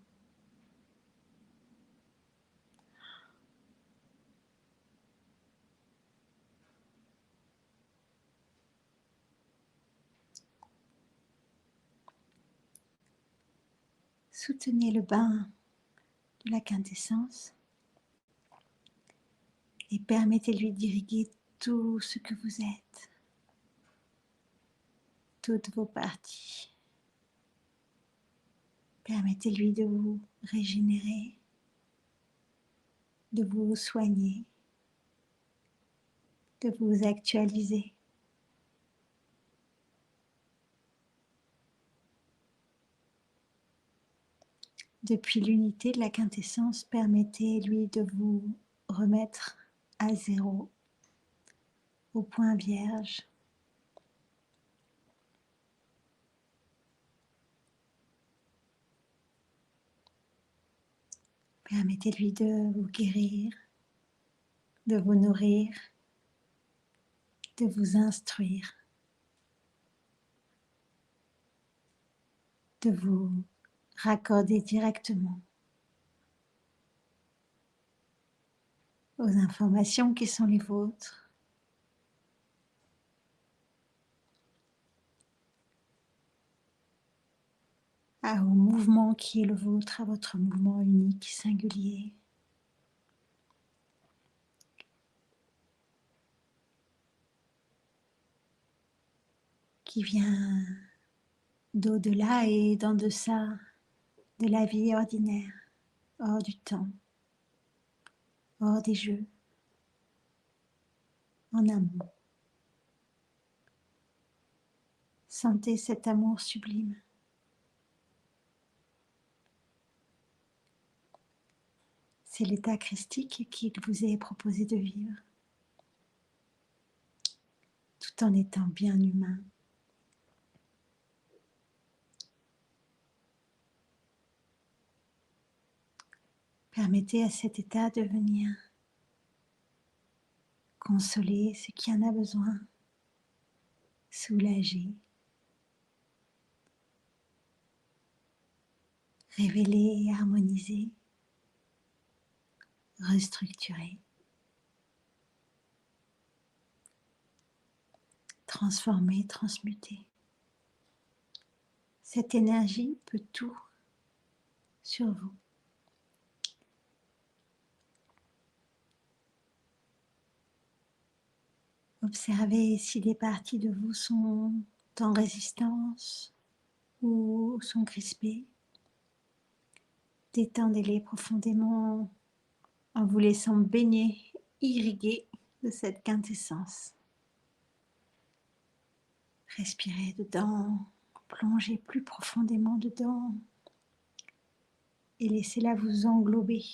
Soutenez le bain de la quintessence et permettez-lui d'irriguer tout ce que vous êtes, toutes vos parties. Permettez-lui de vous régénérer, de vous soigner, de vous actualiser. Depuis l'unité de la quintessence, permettez-lui de vous remettre à zéro, au point vierge. Permettez-lui de vous guérir, de vous nourrir, de vous instruire, de vous raccorder directement aux informations qui sont les vôtres, au mouvement qui est le vôtre, à votre mouvement unique, singulier. Qui vient d'au-delà et d'en deçà de la vie ordinaire, hors du temps, hors des jeux, en amont. Sentez cet amour sublime. C'est l'état christique qu'il vous est proposé de vivre, tout en étant bien humain. Permettez à cet état de venir consoler ce qui en a besoin, soulager, révéler et harmoniser, restructurer, transformer, transmuter. Cette énergie peut tout sur vous. Observez si des parties de vous sont en résistance ou sont crispées. Détendez-les profondément en vous laissant baigner, irriguer de cette quintessence. Respirez dedans, plongez plus profondément dedans et laissez-la vous englober,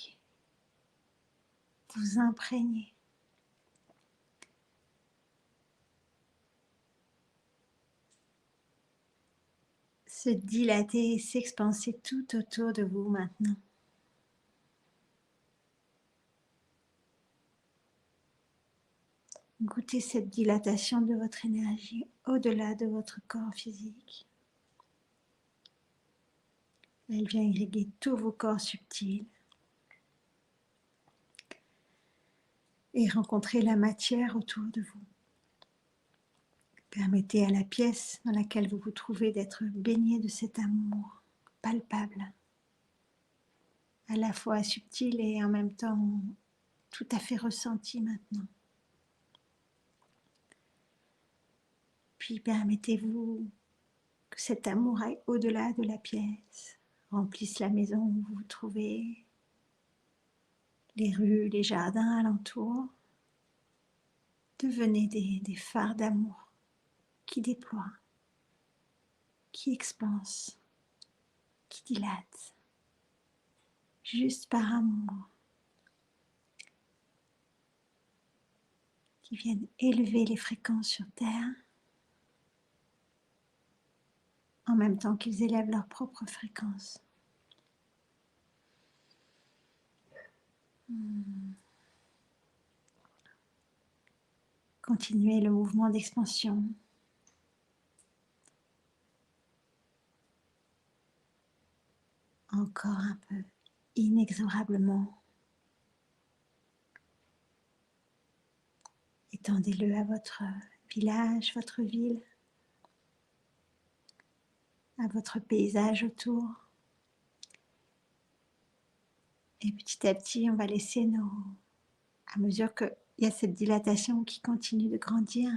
vous imprégner. Se dilater et s'expanser tout autour de vous maintenant. Goûtez cette dilatation de votre énergie au-delà de votre corps physique. Elle vient irriguer tous vos corps subtils et rencontrer la matière autour de vous. Permettez à la pièce dans laquelle vous vous trouvez d'être baigné de cet amour palpable, à la fois subtil et en même temps tout à fait ressenti maintenant. Puis permettez-vous que cet amour aille au-delà de la pièce, remplisse la maison où vous vous trouvez, les rues, les jardins alentours. Devenez des phares d'amour qui déploient, qui expansent, qui dilatent, juste par amour, qui viennent élever les fréquences sur Terre en même temps qu'ils élèvent leur propre fréquence. Continuez le mouvement d'expansion. Encore un peu, inexorablement. Étendez-le à votre village, votre ville, à votre paysage autour. Et petit à petit, on va laisser à mesure qu'il y a cette dilatation qui continue de grandir,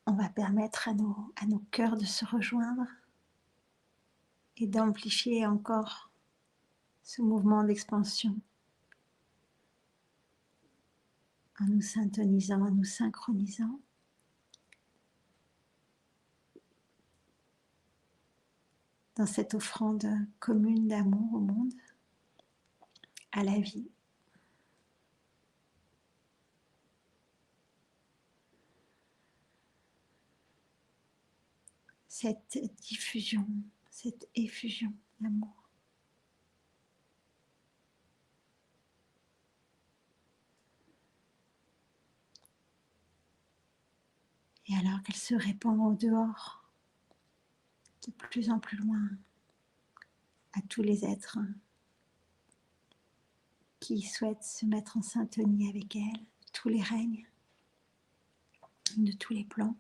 on va permettre à nos cœurs de se rejoindre et d'amplifier encore ce mouvement d'expansion en nous syntonisant, en nous synchronisant. Dans cette offrande commune d'amour au monde, à la vie. Cette diffusion, cette effusion d'amour. Et alors qu'elle se répand au dehors, de plus en plus loin, à tous les êtres qui souhaitent se mettre en syntonie avec elle, tous les règnes, de tous les plans.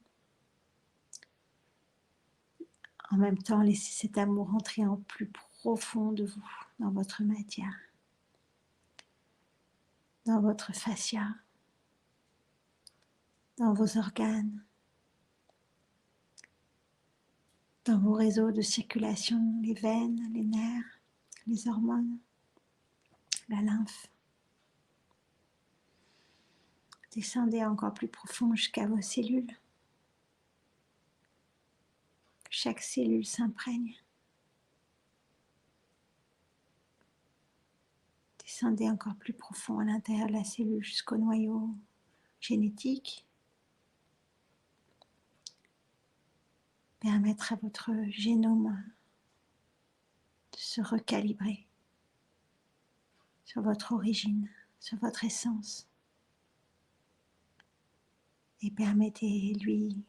En même temps, laissez cet amour entrer en plus profond de vous, dans votre matière, dans votre fascia, dans vos organes, dans vos réseaux de circulation, les veines, les nerfs, les hormones, la lymphe. Descendez encore plus profond jusqu'à vos cellules. Que chaque cellule s'imprègne. Descendez encore plus profond à l'intérieur de la cellule jusqu'au noyau génétique. Permettre à votre génome de se recalibrer sur votre origine, sur votre essence. Et permettez-lui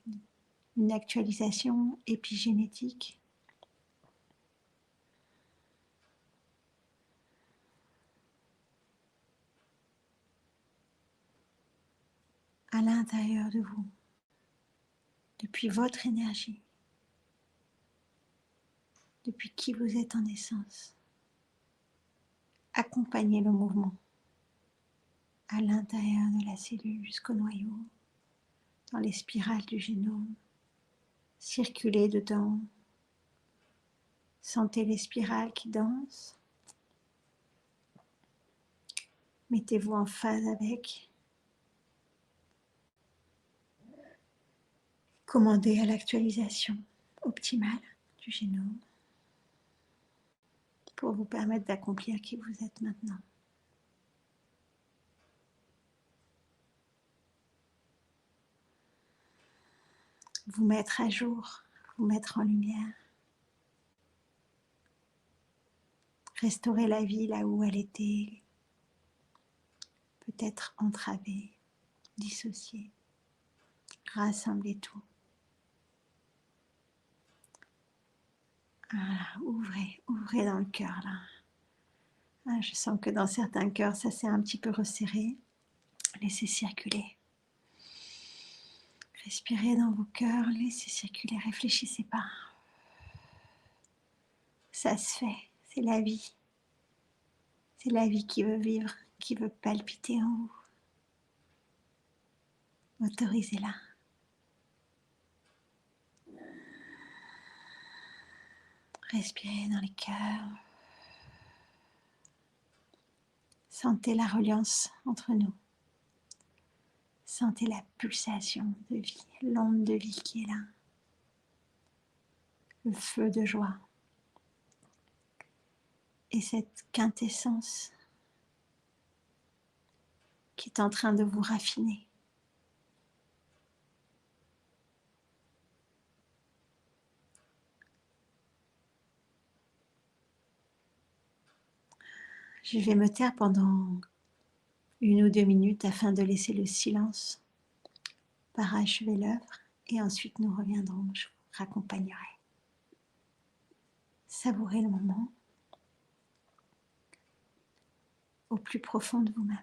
une actualisation épigénétique. À l'intérieur de vous, depuis votre énergie, depuis qui vous êtes en essence. Accompagnez le mouvement à l'intérieur de la cellule jusqu'au noyau, dans les spirales du génome. Circulez dedans. Sentez les spirales qui dansent. Mettez-vous en phase avec. Commandez à l'actualisation optimale du génome pour vous permettre d'accomplir qui vous êtes maintenant. Vous mettre à jour, vous mettre en lumière. Restaurer la vie là où elle était peut-être entravée, dissociée. Rassemblez tout. Voilà, ouvrez dans le cœur là. Ah, je sens que dans certains cœurs, ça s'est un petit peu resserré. Laissez circuler. Respirez dans vos cœurs, laissez circuler, réfléchissez pas. Ça se fait, c'est la vie. C'est la vie qui veut vivre, qui veut palpiter en vous. Autorisez-la. Respirez dans les cœurs. Sentez la reliance entre nous. Sentez la pulsation de vie, l'onde de vie qui est là. Le feu de joie. Et cette quintessence qui est en train de vous raffiner. Je vais me taire pendant 1 ou 2 minutes afin de laisser le silence parachever l'œuvre et ensuite nous reviendrons, je vous raccompagnerai. Savourez le moment au plus profond de vous-même.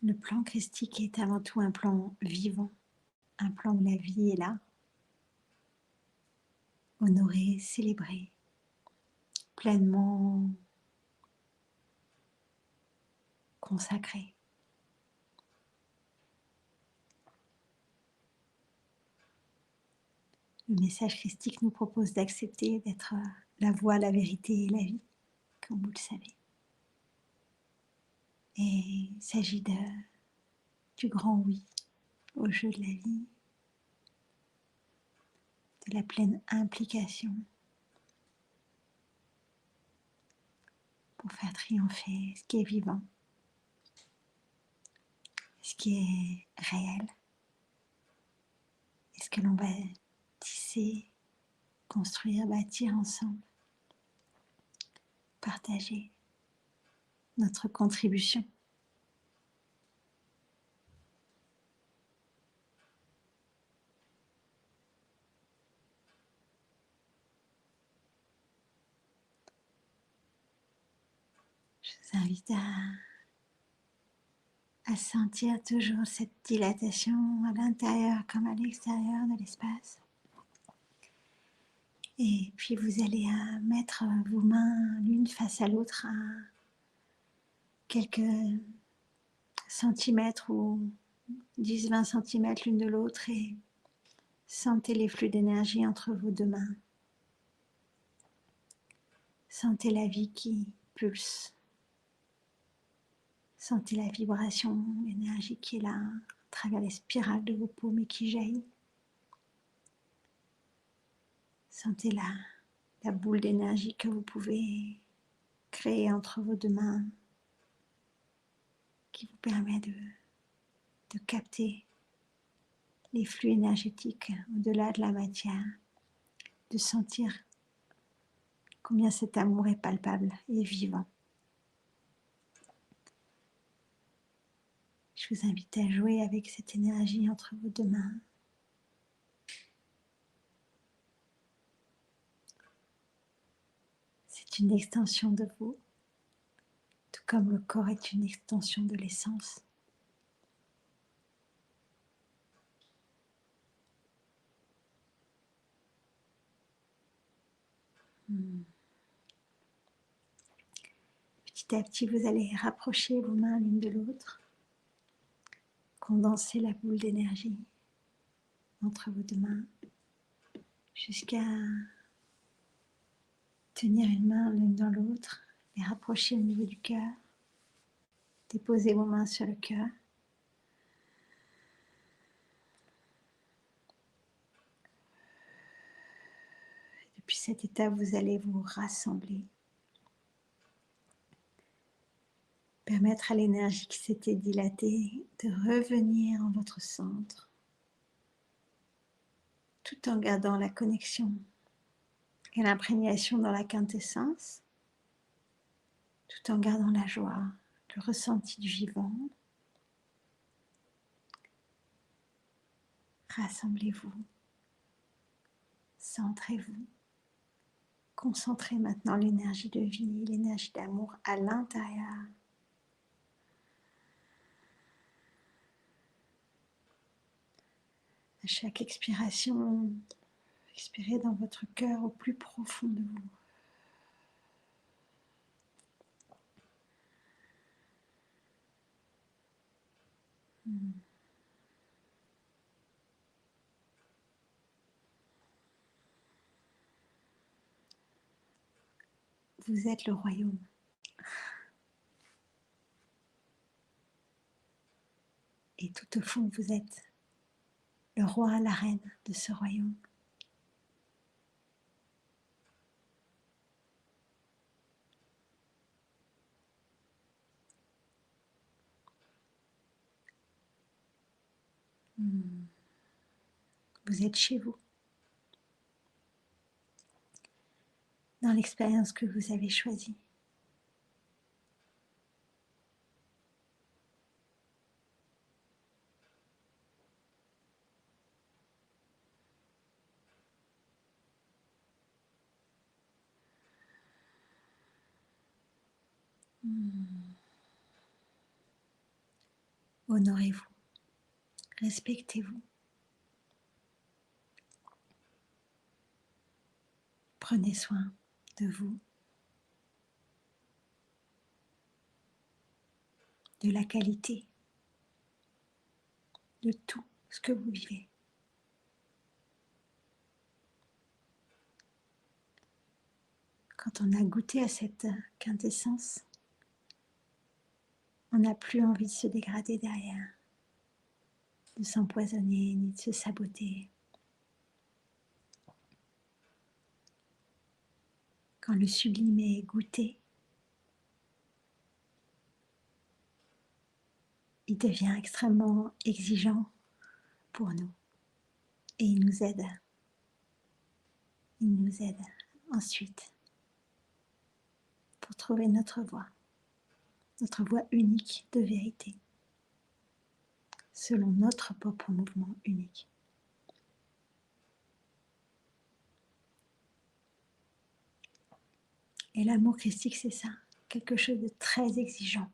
Le plan christique est avant tout un plan vivant, un plan où la vie est là, honorée, célébrée, pleinement consacrée. Le message christique nous propose d'accepter d'être la voie, la vérité et la vie, comme vous le savez. Et il s'agit du grand oui au jeu de la vie, de la pleine implication pour faire triompher ce qui est vivant, ce qui est réel, et ce que l'on va tisser, construire, bâtir ensemble, partager notre contribution. Je vous invite à sentir toujours cette dilatation à l'intérieur comme à l'extérieur de l'espace. Et puis vous allez mettre vos mains l'une face à l'autre à quelques centimètres ou 10-20 centimètres l'une de l'autre et sentez les flux d'énergie entre vos deux mains. Sentez la vie qui pulse. Sentez la vibration, l'énergie qui est là à travers les spirales de vos paumes et qui jaillit. Sentez la boule d'énergie que vous pouvez créer entre vos deux mains qui vous permet de capter les flux énergétiques au-delà de la matière, de sentir combien cet amour est palpable et vivant. Je vous invite à jouer avec cette énergie entre vos deux mains. C'est une extension de vous, tout comme le corps est une extension de l'essence. Petit à petit, vous allez rapprocher vos mains l'une de l'autre, condenser la boule d'énergie entre vos deux mains, jusqu'à tenir une main l'une dans l'autre, les rapprocher au niveau du cœur, déposer vos mains sur le cœur. Depuis cet état, vous allez vous rassembler. Permettre à l'énergie qui s'était dilatée de revenir en votre centre, tout en gardant la connexion et l'imprégnation dans la quintessence, tout en gardant la joie, le ressenti du vivant. Rassemblez-vous, centrez-vous, concentrez maintenant l'énergie de vie, l'énergie d'amour à l'intérieur. À chaque expiration, expirez dans votre cœur au plus profond de vous. Vous êtes le royaume. Et tout au fond, vous êtes le roi, la reine de ce royaume. Vous êtes chez vous, dans l'expérience que vous avez choisie. Honorez-vous, respectez-vous. Prenez soin de vous, de la qualité, de tout ce que vous vivez. Quand on a goûté à cette quintessence, on n'a plus envie de se dégrader derrière, de s'empoisonner ni de se saboter. Quand le sublime est goûté, il devient extrêmement exigeant pour nous et il nous aide. Il nous aide ensuite pour trouver notre voie unique de vérité, selon notre propre mouvement unique. Et l'amour christique, c'est ça, quelque chose de très exigeant,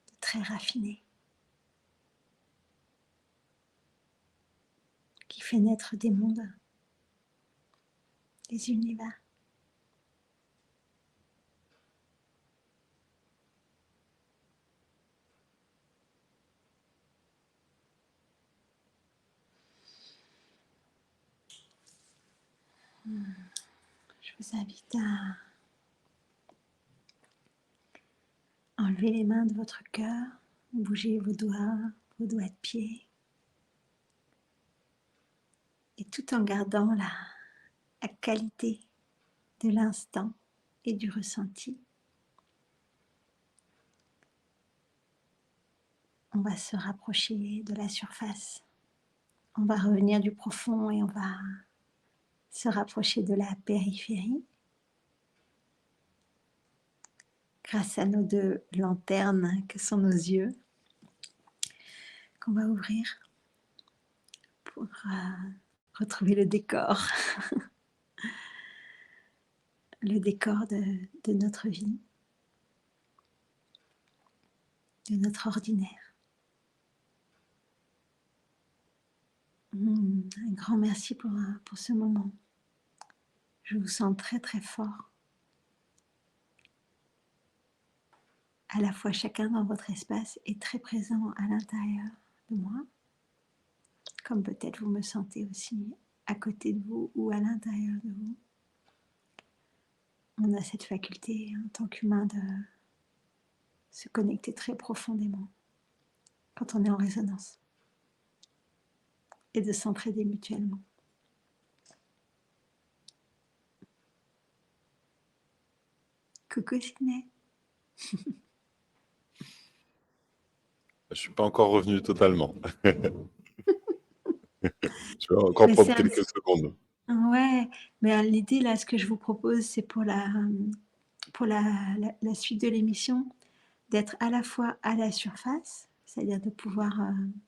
de très raffiné, qui fait naître des mondes, des univers. Je vous invite à enlever les mains de votre cœur, bouger vos doigts de pied, et tout en gardant la qualité de l'instant et du ressenti. On va se rapprocher de la surface. On va revenir du profond et on va se rapprocher de la périphérie. Grâce à nos deux lanternes que sont nos yeux, qu'on va ouvrir pour retrouver le décor, le décor de notre vie, de notre ordinaire. Un grand merci pour ce moment. Je vous sens très très fort. À la fois chacun dans votre espace est très présent à l'intérieur de moi, comme peut-être vous me sentez aussi à côté de vous ou à l'intérieur de vous. On a cette faculté en tant qu'humain de se connecter très profondément quand on est en résonance et de s'entraider mutuellement. Coucou Sydney. Je suis pas encore revenu totalement. Je vais encore prendre quelques secondes. Ouais, mais l'idée là, ce que je vous propose, c'est pour la suite de l'émission, d'être à la fois à la surface, c'est-à-dire de pouvoir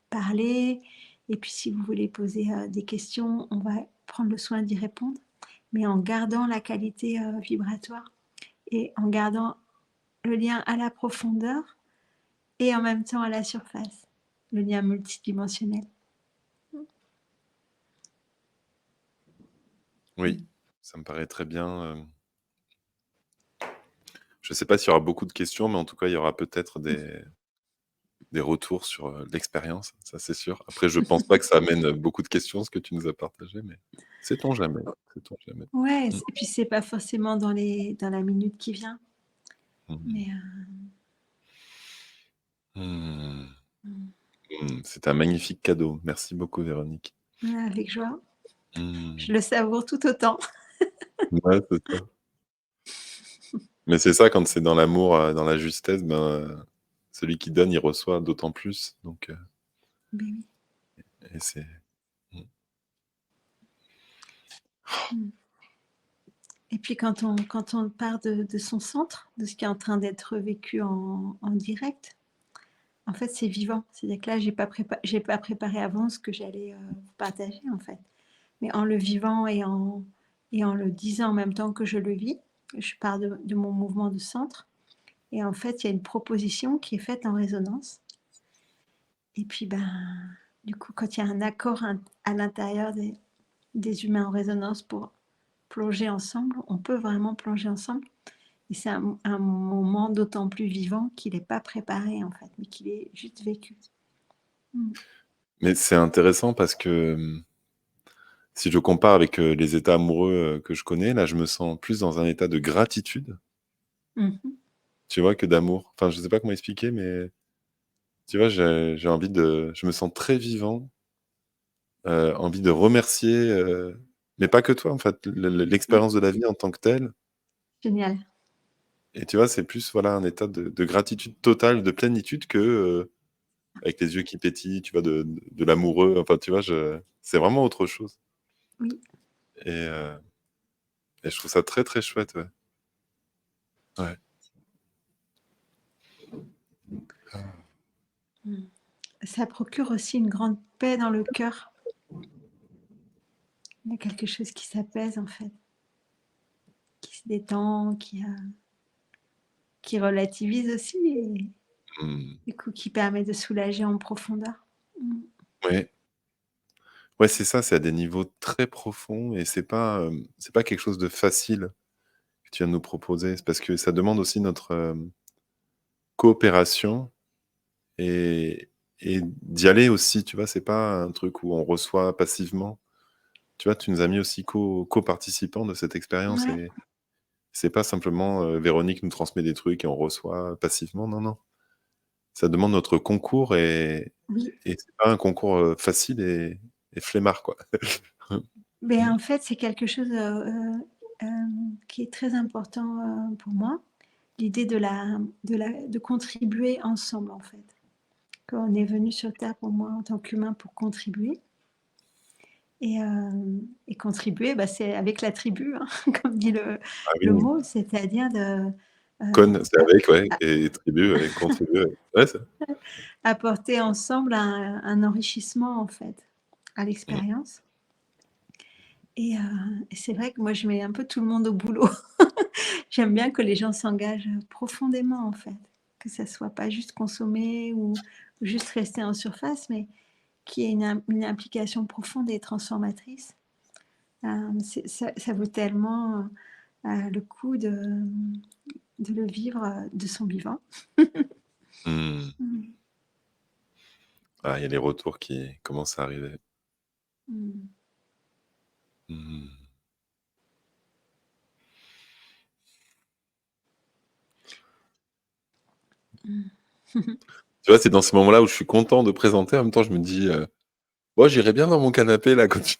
parler, et puis si vous voulez poser des questions, on va prendre le soin d'y répondre, mais en gardant la qualité vibratoire et en gardant le lien à la profondeur et en même temps à la surface, le lien multidimensionnel. Oui, ça me paraît très bien. Je ne sais pas s'il y aura beaucoup de questions, mais en tout cas, il y aura peut-être des retours sur l'expérience, ça c'est sûr. Après, je ne pense pas que ça amène beaucoup de questions, ce que tu nous as partagé, mais sait-on jamais. Sait-on jamais. Ouais, et puis c'est pas forcément dans la minute qui vient. Mais c'est un magnifique cadeau. Merci beaucoup, Véronique. avec joie. Je le savoure tout autant. Ouais, c'est ça. Mais c'est ça, quand c'est dans l'amour, dans la justesse, celui qui donne, il reçoit d'autant plus. Donc, Oui. et c'est... Et puis quand on part de son centre, de ce qui est en train d'être vécu en direct, en fait c'est vivant. C'est-à-dire que là, j'ai pas préparé avant ce que j'allais vous partager en fait. Mais en le vivant et en le disant en même temps que je le vis, je pars de mon mouvement de centre. Et en fait, il y a une proposition qui est faite en résonance. Et puis, du coup, quand il y a un accord à l'intérieur des humains en résonance pour plonger ensemble, on peut vraiment plonger ensemble. Et c'est un moment d'autant plus vivant qu'il n'est pas préparé, en fait, mais qu'il est juste vécu. Mais c'est intéressant parce que si je compare avec les états amoureux que je connais, là, je me sens plus dans un état de gratitude, Mhm. tu vois, que d'amour. Enfin, je sais pas comment expliquer, mais tu vois, j'ai envie de. Je me sens très vivant, envie de remercier, mais pas que toi, en fait, Oui, l'expérience de la vie en tant que telle. génial. Et tu vois, c'est plus voilà, un état de gratitude totale, de plénitude que avec les yeux qui pétillent, tu vois, de l'amoureux. Enfin, tu vois, c'est vraiment autre chose. Oui. Et, euh, et je trouve ça très, très chouette. Ouais. Ouais. Mm. Ça procure aussi une grande paix dans le cœur. Il y a quelque chose qui s'apaise, en fait, qui se détend, qui relativise aussi, et Hmm. du coup, qui permet de soulager en profondeur. Mm. Ouais. Ouais, c'est ça, c'est à des niveaux très profonds et c'est pas quelque chose de facile que tu viens de nous proposer. C'est parce que ça demande aussi notre coopération et, et d'y aller aussi, tu vois, c'est pas un truc où on reçoit passivement. Tu vois, tu nous as mis aussi co-participants de cette expérience Ouais, et c'est pas simplement Véronique nous transmet des trucs et on reçoit passivement. Non, non. Ça demande notre concours oui. et c'est pas un concours facile et flemmard, quoi. Mais en fait, c'est quelque chose qui est très important pour moi. L'idée de contribuer ensemble, en fait. Quand on est venu sur Terre, pour moi, en tant qu'humain, pour contribuer. Et contribuer, c'est avec la tribu, hein, comme dit Ah le oui. mot, c'est-à-dire Con, c'est a- avec, ouais, a- et tribu, ouais, contribuer, ouais. Ouais, ça. apporter ensemble un enrichissement, en fait, à Mmh. l'expérience. Et c'est vrai que moi, je mets un peu tout le monde au boulot. J'aime bien que les gens s'engagent profondément, en fait, que ça soit pas juste consommer ou juste rester en surface, mais qu'il y ait une implication profonde et transformatrice. Ça vaut tellement le coup de le vivre de son vivant. Mmh. Mm. Ah, il y a les retours qui commencent à arriver. Mm. Mmh. Mm. Tu vois, c'est dans ces moments-là où je suis content de présenter, en même temps je me dis, «Moi j'irais bien dans mon canapé là, continuer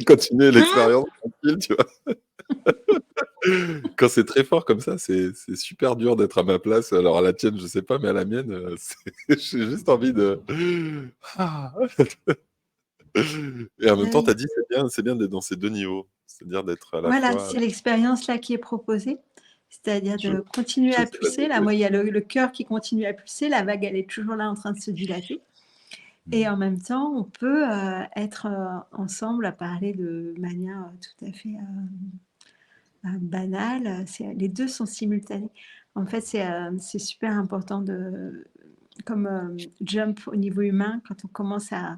continuer l'expérience tranquille», tu vois? Quand c'est très fort comme ça, c'est super dur d'être à ma place. Alors à la tienne, je sais pas, mais à la mienne, j'ai juste envie de ah! Et en même temps, tu as Oui. dit: c'est bien d'être dans ces 2 niveaux». C'est-à-dire d'être à la Voilà, fois c'est l'expérience là qui est proposée, c'est-à-dire je de continuer je à sais pas pulser. Là, ce que moi, il y a le cœur qui continue à pulser, la vague, elle est toujours là en train de se dilater. Et mmh. en même temps, on peut être ensemble à parler de manière tout à fait banale. Les deux sont simultanés. En fait, c'est super important comme jump au niveau humain, quand on commence à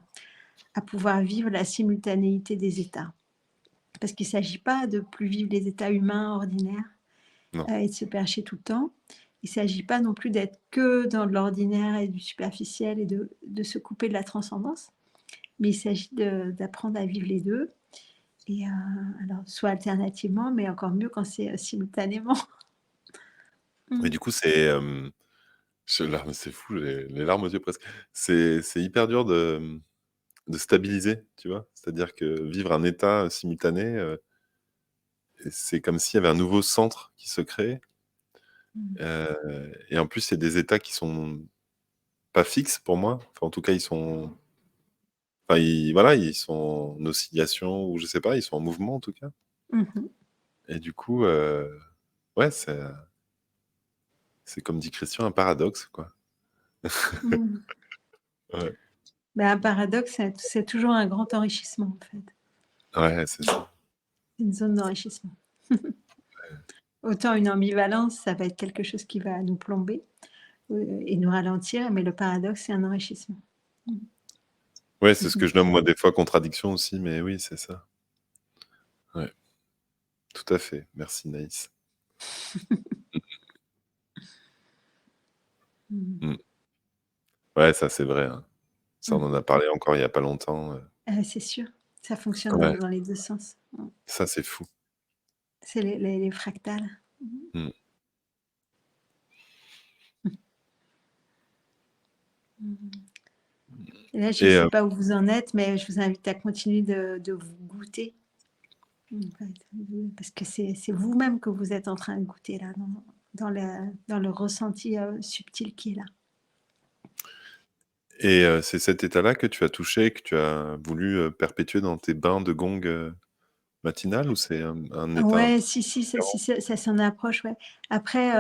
pouvoir vivre la simultanéité des états. Parce qu'il ne s'agit pas de plus vivre les états humains ordinaires Non. et de se percher tout le temps. Il ne s'agit pas non plus d'être que dans de l'ordinaire et du superficiel et de se couper de la transcendance. Mais il s'agit d'apprendre à vivre les deux. Et alors, soit alternativement, mais encore mieux quand c'est simultanément. Et Mm. du coup, c'est fou, j'ai les larmes aux yeux presque. C'est hyper dur de stabiliser, tu vois? C'est-à-dire que vivre un état simultané, c'est comme s'il y avait un nouveau centre qui se crée, Mm. et en plus, c'est des états qui sont pas fixes pour moi. Enfin, en tout cas, ils sont en oscillation ou je sais pas, ils sont en mouvement en tout cas. Mhm. Et du coup, ouais, c'est comme dit Christian, un paradoxe, quoi. Mm. Ouais, Un paradoxe, c'est toujours un grand enrichissement, en fait. ouais, c'est ça. C'est une zone d'enrichissement. Autant une ambivalence, ça va être quelque chose qui va nous plomber et nous ralentir, mais le paradoxe, c'est un enrichissement. Ouais, c'est ce que je nomme moi des fois contradiction aussi, mais oui, c'est ça. Ouais, tout à fait. Merci Naïs. Mm. Ouais, ça c'est vrai, hein. Ça, on en a parlé encore il y a pas longtemps. C'est sûr, ça fonctionne Ouais, dans les deux sens. ça c'est fou. C'est les fractales. Mm. Et là, je ne Et sais pas où vous en êtes, mais je vous invite à continuer de vous goûter. En fait, parce que c'est vous-même que vous êtes en train de goûter là, dans le ressenti subtil qui est là. c'est cet état-là que tu as touché, que tu as voulu perpétuer dans tes bains de gong matinal, ou c'est un état Ouais, si, différent? ça s'en approche, ouais. Après,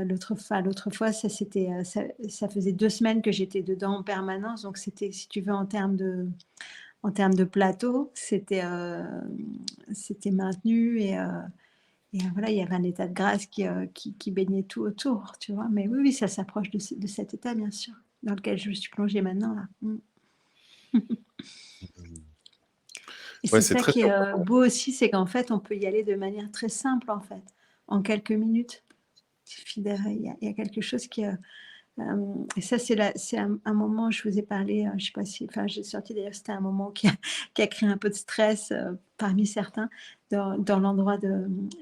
l'autre fois, ça faisait 2 semaines que j'étais dedans en permanence, donc c'était, si tu veux, en termes de plateau, c'était maintenu et voilà, il y avait un état de grâce qui baignait tout autour, tu vois? Mais oui, oui, ça s'approche de cet état, bien sûr, dans lequel je me suis plongée maintenant, là. Et Ouais, c'est c'est ça très qui est, surprenant. beau aussi, c'est qu'en fait, on peut y aller de manière très simple, en fait, en quelques minutes. Il suffit il y a quelque chose qui, et ça, c'est un moment où je vous ai parlé, je sais pas si, enfin, j'ai sorti d'ailleurs, c'était un moment qui a créé un peu de stress, parmi certains dans l'endroit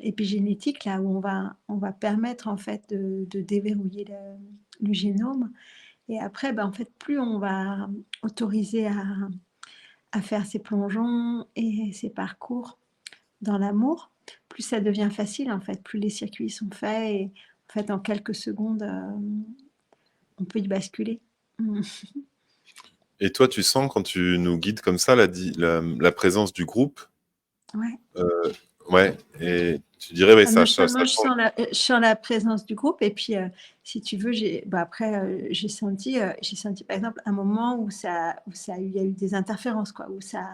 épigénétique, là où on va permettre, en fait, de déverrouiller le génome et après, en fait, plus on va autoriser à faire ses plongeons et ses parcours dans l'amour, plus ça devient facile, en fait, plus les circuits sont faits et en fait, en quelques secondes, on peut y basculer. Mmh. Et toi, tu sens quand tu nous guides comme ça la présence du groupe? Ouais. Ouais, et tu dirais, ouais, Non ça seulement change. je sens la présence du groupe et puis, si tu veux, après, j'ai senti par exemple un moment où il y a eu des interférences quoi, où ça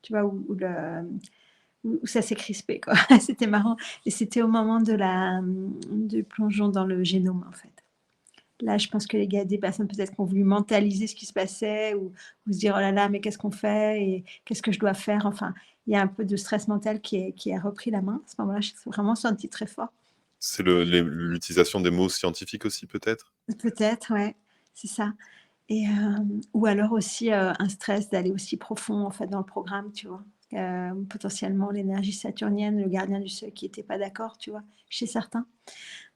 tu vois? Où ça s'est crispé quoi. C'était marrant et c'était au moment du plongeon dans le génome en fait. Là, je pense que des personnes peut-être qui ont voulu mentaliser ce qui se passait ou se dire: «Oh là là, mais qu'est-ce qu'on fait et qu'est-ce que je dois faire?» Enfin, il y a un peu de stress mental qui a repris la main. À ce moment-là, je l'ai vraiment senti très fort. C'est l'utilisation des mots scientifiques aussi, peut-être? Peut-être, ouais, c'est ça et ou alors aussi, un stress d'aller aussi profond, en fait, dans le programme, tu vois? Potentiellement l'énergie saturnienne, le gardien du seuil qui était pas d'accord, tu vois? Chez certains.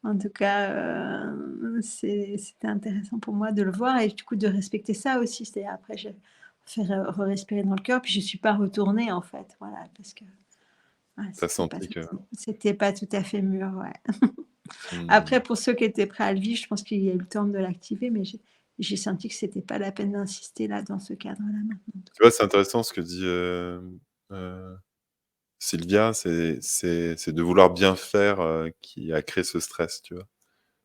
En tout cas, c'était intéressant pour moi de le voir et du coup de respecter ça aussi. C'est-à-dire après j'ai fait respirer dans le cœur, puis je suis pas retournée en fait, voilà, parce que, ouais, Tu as senti que c'était pas tout à fait mûr, ouais. mmh. Après pour ceux qui étaient prêts à le vivre, je pense qu'il y a eu le temps de l'activer, mais j'ai senti que c'était pas la peine d'insister là, dans ce cadre-là maintenant, en tout Tu vois, c'est intéressant ce que dit, heu, Sylvia, c'est de vouloir bien faire, qui a créé ce stress, tu vois?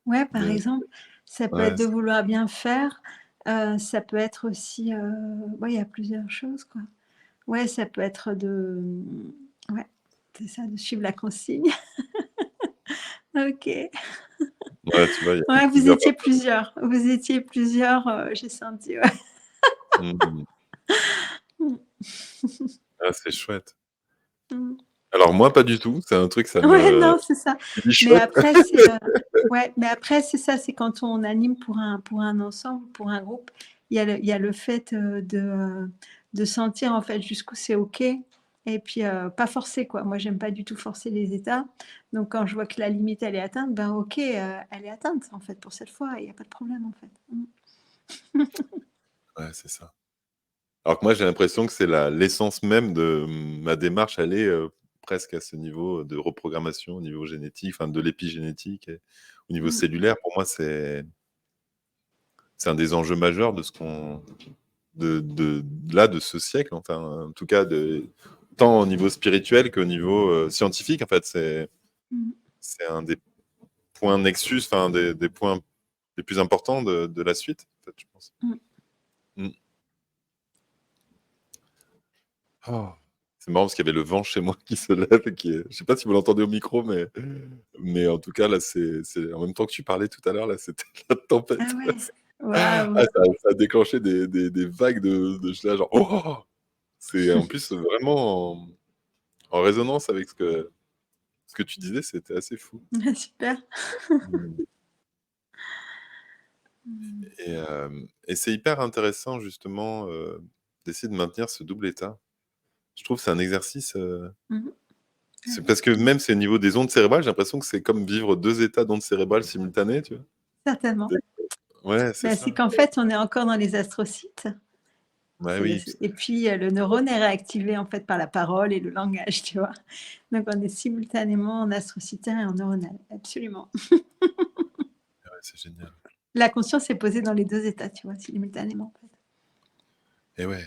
ouais, par De exemple, ça peut ouais, être de vouloir bien faire, ça peut être aussi, ouais, il y a plusieurs choses, quoi. Ouais, ça peut être ouais, c'est ça, de suivre la consigne. OK. ouais, tu vois, il y a Ouais, plusieurs vous étiez plusieurs, j'ai senti, ouais. mmh. Mmh. Ah, c'est chouette. Mmh. Alors moi, pas du tout, c'est un truc, ça Ouais, me non, c'est ça. Mais bichotte. après, ouais, mais après, c'est ça, c'est quand on anime pour un ensemble, pour un groupe, il y a le fait, de sentir, en fait, jusqu'où c'est OK et puis, pas forcer, quoi. Moi, j'aime pas du tout forcer les états. Donc quand je vois que la limite, elle est atteinte, ben OK, elle est atteinte, en fait, pour cette fois, il y a pas de problème, en fait. Ouais, c'est ça. Alors que moi, j'ai l'impression que c'est l'essence même de ma démarche, elle est, presque à ce niveau de reprogrammation, au niveau génétique, enfin de l'épigénétique et au niveau Mmh. cellulaire. Pour moi, c'est un des enjeux majeurs de ce qu'on de là, de ce siècle, enfin, en tout cas tant au niveau spirituel qu'au niveau, scientifique, en fait. Mmh. C'est un des points nexus, enfin des points les plus importants de la suite, en fait, je pense. Mmh. Mmh. Oh. C'est marrant parce qu'il y avait le vent chez moi qui se lève et je sais pas si vous l'entendez au micro, mais en tout cas, là, c'est en même temps que tu parlais tout à l'heure, là, c'était la Ah tempête. ouais, Ah, waouh! ça a déclenché des vagues j'étais là genre: «Oh!» C'est en plus vraiment en résonance avec ce que tu disais, c'était assez fou. Super. Mmh. Mmh. Et c'est hyper intéressant justement, d'essayer de maintenir ce double état. Je trouve que c'est un exercice, Mmh mh. c'est parce que même c'est au niveau des ondes cérébrales, j'ai l'impression que c'est comme vivre 2 états d'ondes cérébrales simultanées, tu vois? Certainement. D'être Ouais, c'est Bah, c'est ça. qu'en fait, on est encore dans les astrocytes. Ouais, oui, Et puis, le neurone est réactivé, en fait, par la parole et le langage, tu vois? Donc on est simultanément en astrocytaire et en neuronal, absolument. ouais, c'est génial. La conscience est posée dans les 2 états, tu vois? Simultanément, en fait. Et ouais,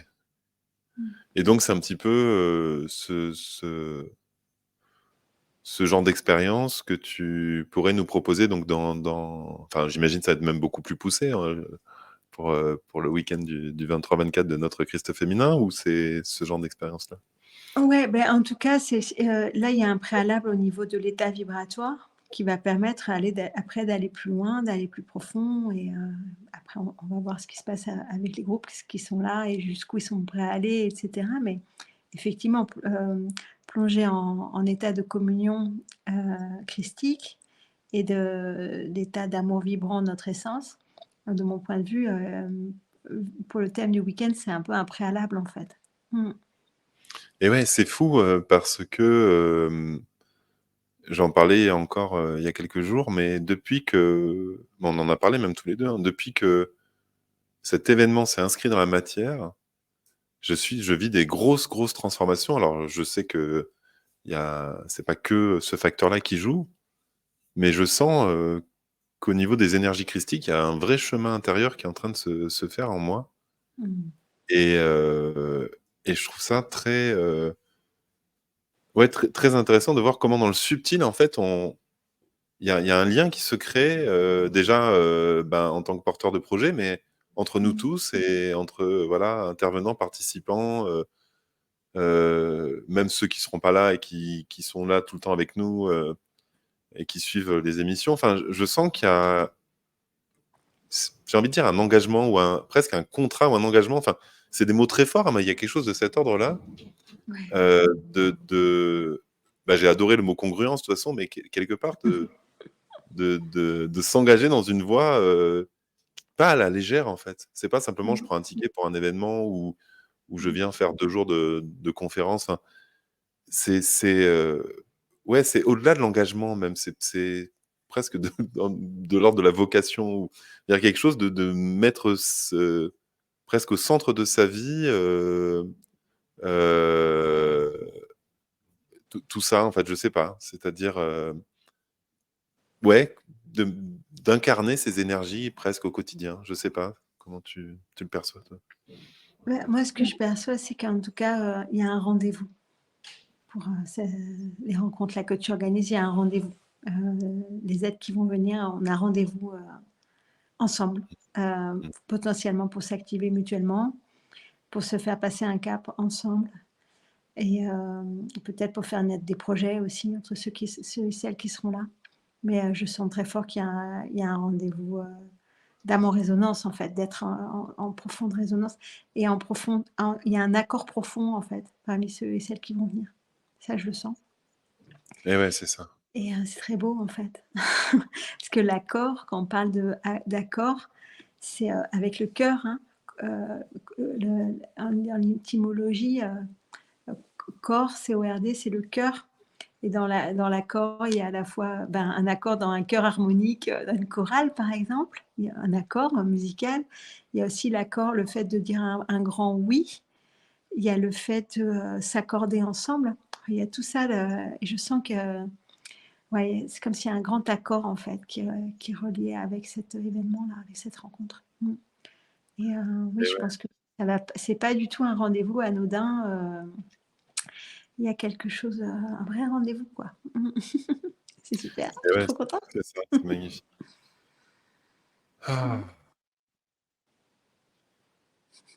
Mmh. et donc c'est un petit peu, ce genre d'expérience que tu pourrais nous proposer donc enfin, j'imagine ça va être même beaucoup plus poussé, hein, pour le week-end du 23-24 de notre Christ féminin, ou c'est ce genre d'expérience-là? Ouais, beh, en tout cas, là, il y a un préalable au niveau de l'état vibratoire qui va permettre après d'aller plus loin, d'aller plus profond et après on va voir ce qui se passe avec les groupes qui sont là et jusqu'où ils sont prêts à aller et cetera. Mais effectivement, plonger en état de communion, christique et d'état d'amour vibrant de notre essence, de mon point de vue, pour le thème du week-end, c'est un peu un préalable, en fait. Mmh. Et ouais, c'est fou, parce que, j'en parlais encore, il y a quelques jours, mais depuis que bon, on en a parlé même tous les 2, hein, depuis que cet événement s'est inscrit dans la matière, je vis des grosses, grosses transformations. Alors je sais qu'il y a c'est pas que ce facteur-là qui joue, mais je sens, qu'au niveau des énergies christiques, il y a un vrai chemin intérieur qui est en train de se faire en moi, Mmh. et heu et je trouve ça très, ouais, très très intéressant de voir comment dans le subtil, en fait, il y a un lien qui se crée, déjà, ben, en tant que porteur de projet, mais entre nous Mmh. tous et entre, voilà, intervenants, participants, même ceux qui seront pas là et qui sont là tout le temps avec nous, et qui suivent les émissions. Enfin, je sens qu'il y a j'ai envie de dire un engagement ou presque un contrat ou un engagement, enfin, c'est des mots très forts, hein, mais il y a quelque chose de cet ordre-là, Ouais. bah, j'ai adoré le mot congruence de toute façon, mais quelque part de s'engager dans une voie, pas à la légère, en fait. C'est pas simplement je Mmh. prends un ticket pour un événement où je viens faire 2 jours de conférence, enfin, c'est, ouais, c'est au-delà de l'engagement même, c'est presque de l'ordre de la vocation, ou il y a quelque chose de mettre presque au centre de sa vie, heu, tout ça, en fait, je sais pas. C'est-à-dire, ouais, d'incarner ces énergies presque au quotidien. Je sais pas comment tu le perçois, toi? Bah, moi, ce que je perçois, c'est qu'en tout cas, il y a un rendez-vous pour, les rencontres là que tu organises, il y a un rendez-vous. Les êtres qui vont venir, on a rendez-vous, ensemble, potentiellement pour s'activer mutuellement, pour se faire passer un cap ensemble et peut-être pour faire naître des projets aussi entre ceux et celles qui seront là. Mais je sens très fort qu'il y a un rendez-vous, d'âme en résonance en fait, d'être en profonde résonance et il y a un accord profond en fait, parmi ceux et celles qui vont venir. Ça, je le sens Et ouais, c'est ça. et c'est très beau en fait. Parce que l'accord, quand on parle d'accord, c'est, avec le cœur, hein, dans l'étymologie, corps, C-O-R-D, c'est le cœur et dans l'accord, il y a à la fois, ben, un accord dans un chœur harmonique, dans une chorale, par exemple. Il y a un accord, musical. Il y a aussi l'accord, le fait de dire un grand «oui». Il y a le fait de, s'accorder ensemble. Il y a tout ça, et je sens que, ouais, c'est comme s'il y a un grand accord, en fait, qui est relié avec cet événement-là, avec cette rencontre. Mmh et oui, Et je ouais, pense que ça va c'est pas du tout un rendez-vous anodin, il y a quelque chose, un vrai rendez-vous, quoi. Mmh. C'est super, et je suis ouais, trop contente. c'est ça, c'est magnifique. Mmh. Ah!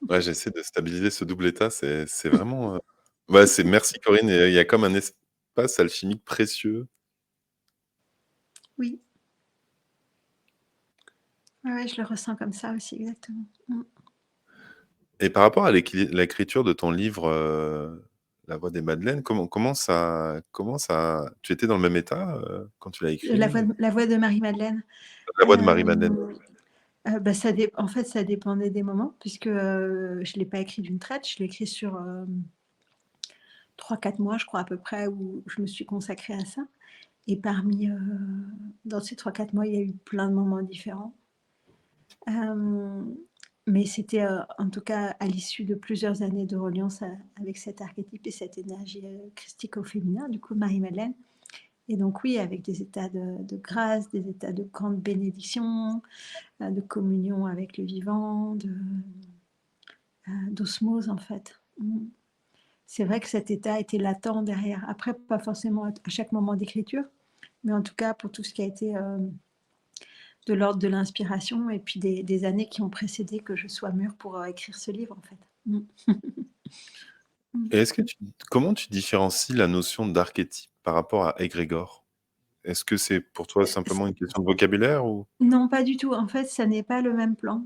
Ouais, j'essaie de stabiliser ce double état, c'est vraiment, Ouais, merci Corinne, il y a comme un espace alchimique précieux. Oui, ouais, ouais, je le ressens comme ça aussi, exactement. Et par rapport à l'écriture de ton livre, La Voix des Madeleines, comment ça tu étais dans le même état, quand tu l'as écrit? La voix de Marie-Madeleine. La Voix de Marie-Madeleine. Euh, bah, en fait, ça dépendait des moments, puisque je ne l'ai pas écrit d'une traite, je l'ai écrit sur 3-4 mois, je crois, à peu près, où je me suis consacrée à ça. Et dans ces 3-4 mois, il y a eu plein de moments différents. Mais c'était en tout cas à l'issue de plusieurs années de reliance avec cet archétype et cette énergie christique au féminin, du coup, Marie-Madeleine. Et donc, oui, avec des états de grâce, des états de grande bénédiction, de communion avec le vivant, d'osmose, en fait. C'est vrai que cet état était latent derrière. Après, pas forcément à chaque moment d'écriture, mais en tout cas pour tout ce qui a été de l'ordre de l'inspiration et puis des années qui ont précédé que je sois mûre pour écrire ce livre, en fait. Et comment tu différencies la notion d'archétype par rapport à égrégore? Est-ce que c'est pour toi simplement une question de vocabulaire ou? Non, pas du tout. En fait, ça n'est pas le même plan.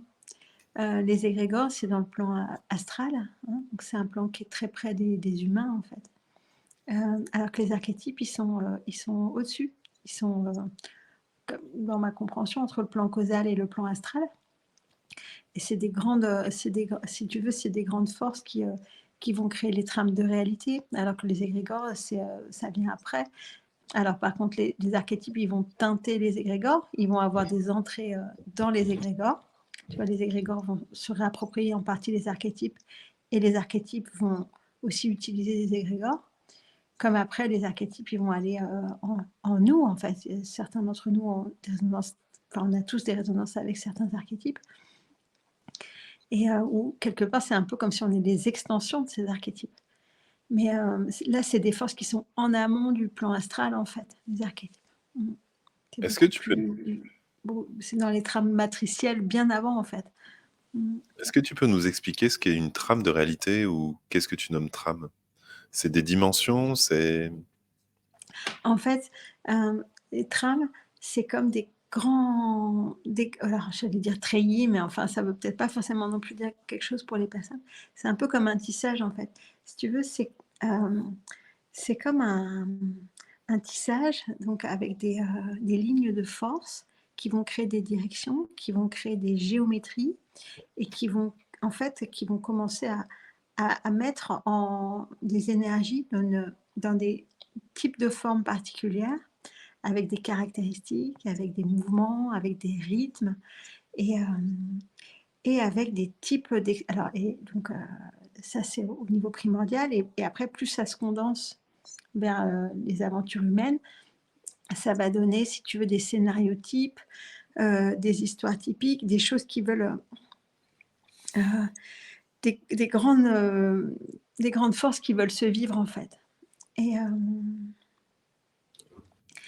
Les égrégores, c'est dans le plan astral, hein, donc c'est un plan qui est très près des humains, en fait. Alors que les archétypes, ils sont au-dessus. Ils sont, dans ma compréhension, entre le plan causal et le plan astral. Et c'est des grandes, si tu veux, c'est des grandes forces qui vont créer les trames de réalité, alors que les égrégores, ça vient après. Alors par contre, les archétypes, ils vont teinter les égrégores, ils vont avoir des entrées dans les égrégores. Tu vois, les égrégores vont se réapproprier en partie les archétypes, et les archétypes vont aussi utiliser les égrégores. Comme après, les archétypes, ils vont aller en nous, en fait. Certains d'entre nous ont des résonances, enfin, on a tous des résonances avec certains archétypes. Et où, quelque part, c'est un peu comme si on est des extensions de ces archétypes. Mais là, c'est des forces qui sont en amont du plan astral, en fait, les archétypes. C'est Est-ce que beaucoup tu peux plus... C'est dans les trames matricielles bien avant, en fait. est-ce que tu peux nous expliquer ce qu'est une trame de réalité ou qu'est-ce que tu nommes trame? C'est des dimensions, c'est En fait, les trames, c'est comme des grands... alors, j'allais dire treillis, mais enfin, ça veut peut-être pas forcément non plus dire quelque chose pour les personnes. C'est un peu comme un tissage, en fait. Si tu veux, c'est comme un tissage, donc avec des lignes de force qui vont créer des directions, qui vont créer des géométries et qui vont, en fait, qui vont commencer à mettre en des énergies dans des types de formes particulières, avec des caractéristiques, avec des mouvements, avec des rythmes et, euh, et avec des types. Alors, et donc, ça, c'est au niveau primordial. Et après, plus ça se condense vers les aventures humaines, ça va donner, si tu veux, des scénarios types, des histoires typiques, des choses qui veulent euh, des grandes forces qui veulent se vivre en fait. Et,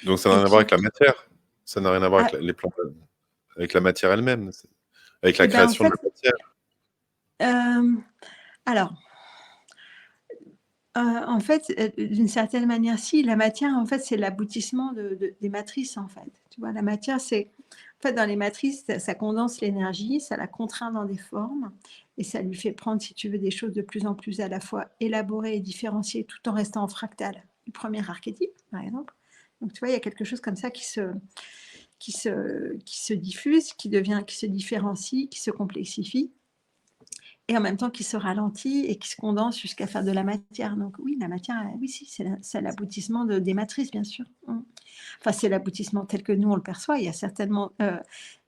donc ça n'a et rien à voir qui, avec la matière? Ça n'a rien à voir avec ah, les plantes, avec la matière elle-même? Avec la et ben en création de fait, la matière? euh, alors, en fait, d'une certaine manière, si la matière, en fait, c'est l'aboutissement des matrices, en fait. Tu vois, la matière, c'est, en fait, dans les matrices, ça condense l'énergie, ça la contraint dans des formes, et ça lui fait prendre, si tu veux, des choses de plus en plus à la fois élaborées et différenciées, tout en restant en fractal du premier archétype, par exemple. Donc, tu vois, il y a quelque chose comme ça qui se diffuse, qui se différencie, qui se complexifie et en même temps qui se ralentit et qui se condense jusqu'à faire de la matière. Donc oui, la matière, oui, si, c'est l'aboutissement des matrices, bien sûr. Enfin, c'est l'aboutissement tel que nous, on le perçoit. Il y a certainement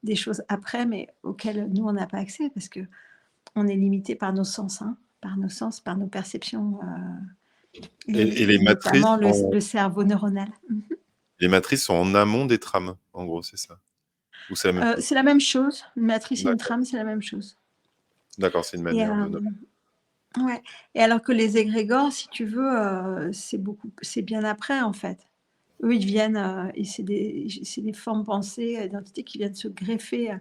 des choses après, mais auxquelles nous, on n'a pas accès parce que on est limité par nos sens, hein, par nos sens, par nos perceptions, Et et notamment le cerveau neuronal. les matrices sont en amont des trames, en gros, c'est ça? Ou c'est la même chose? C'est la même chose. Une matrice et une D'accord, trame, c'est la même chose. d'accord, c'est une Et, manière de nommer. ouais. Et alors que les égrégores, si tu veux, c'est bien après en fait. Eux, ils viennent, et c'est des formes pensées, d'entités qui viennent se greffer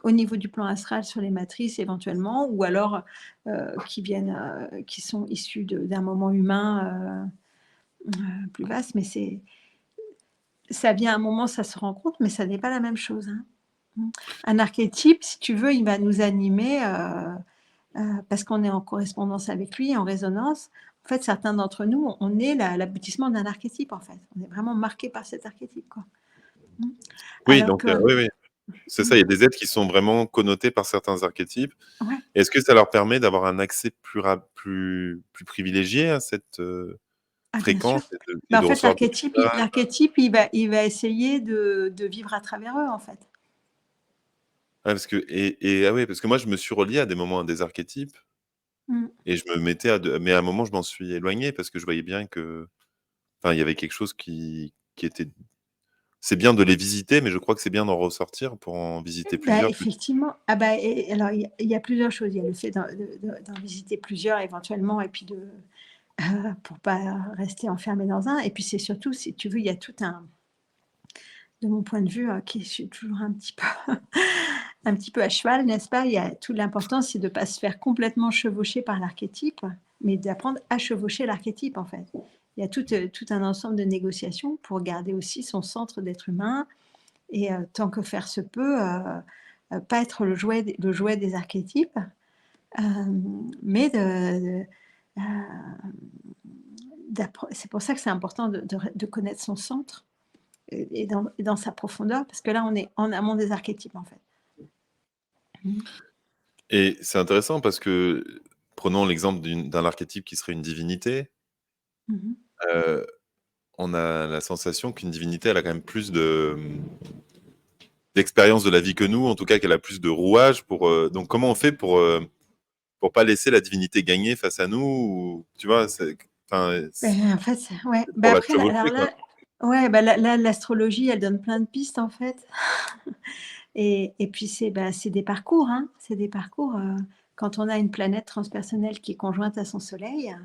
au niveau du plan astral sur les matrices éventuellement, ou alors qui sont issus d'un moment humain plus vaste, mais ça vient à un moment, ça se rencontre, mais ça n'est pas la même chose. Hein. Un archétype, si tu veux, il va nous animer parce qu'on est en correspondance avec lui, en résonance. En fait, certains d'entre nous, on est l'aboutissement d'un archétype, en fait. On est vraiment marqué par cet archétype, quoi. Oui, Alors donc que, oui, oui, c'est ça, il y a des êtres qui sont vraiment connotés par certains archétypes. ouais, Est-ce que ça leur permet d'avoir un accès plus privilégié à cette ah, bien sûr. fréquence et Ben, en de fait, recevoir des messages? l'archétype, il va essayer de vivre à travers eux, en fait. Ouais, parce que moi, je me suis relié à des moments à des archétypes Mm. et je me mettais mais à un moment, je m'en suis éloigné parce que je voyais bien que, enfin, il y avait quelque chose qui était. C'est bien de les visiter, mais je crois que c'est bien d'en ressortir pour en visiter Bah, plusieurs plus. effectivement. Ah bah, alors, il y a plusieurs choses. Il y a le fait d'en visiter plusieurs éventuellement, et puis pour pas rester enfermé dans un. Et puis c'est surtout, si tu veux, il y a tout de mon point de vue, qui suis toujours un petit peu, un petit peu à cheval, n'est-ce pas? Il y a toute l'importance, c'est de ne pas se faire complètement chevaucher par l'archétype, mais d'apprendre à chevaucher l'archétype, en fait. Il y a tout un ensemble de négociations pour garder aussi son centre d'être humain, et tant que faire se peut, pas être le jouet des archétypes, mais c'est pour ça que c'est important de connaître son centre et dans sa profondeur, parce que là, on est en amont des archétypes, en fait. Mmh. Et c'est intéressant parce que, prenons l'exemple d'un archétype qui serait une divinité. Mmh. Heu, on a la sensation qu'une divinité, elle a quand même plus d'expérience de la vie que nous, en tout cas qu'elle a plus de rouages donc comment on fait pour pas laisser la divinité gagner face à nous ou tu vois? Enfin, En fait, ouais, c'est bah, pour la après alors chevaucher, quoi. là, ouais, bah, là, l'astrologie, elle donne plein de pistes, en fait. Et puis c'est des parcours, hein, c'est des parcours, quand on a une planète transpersonnelle qui est conjointe à son soleil,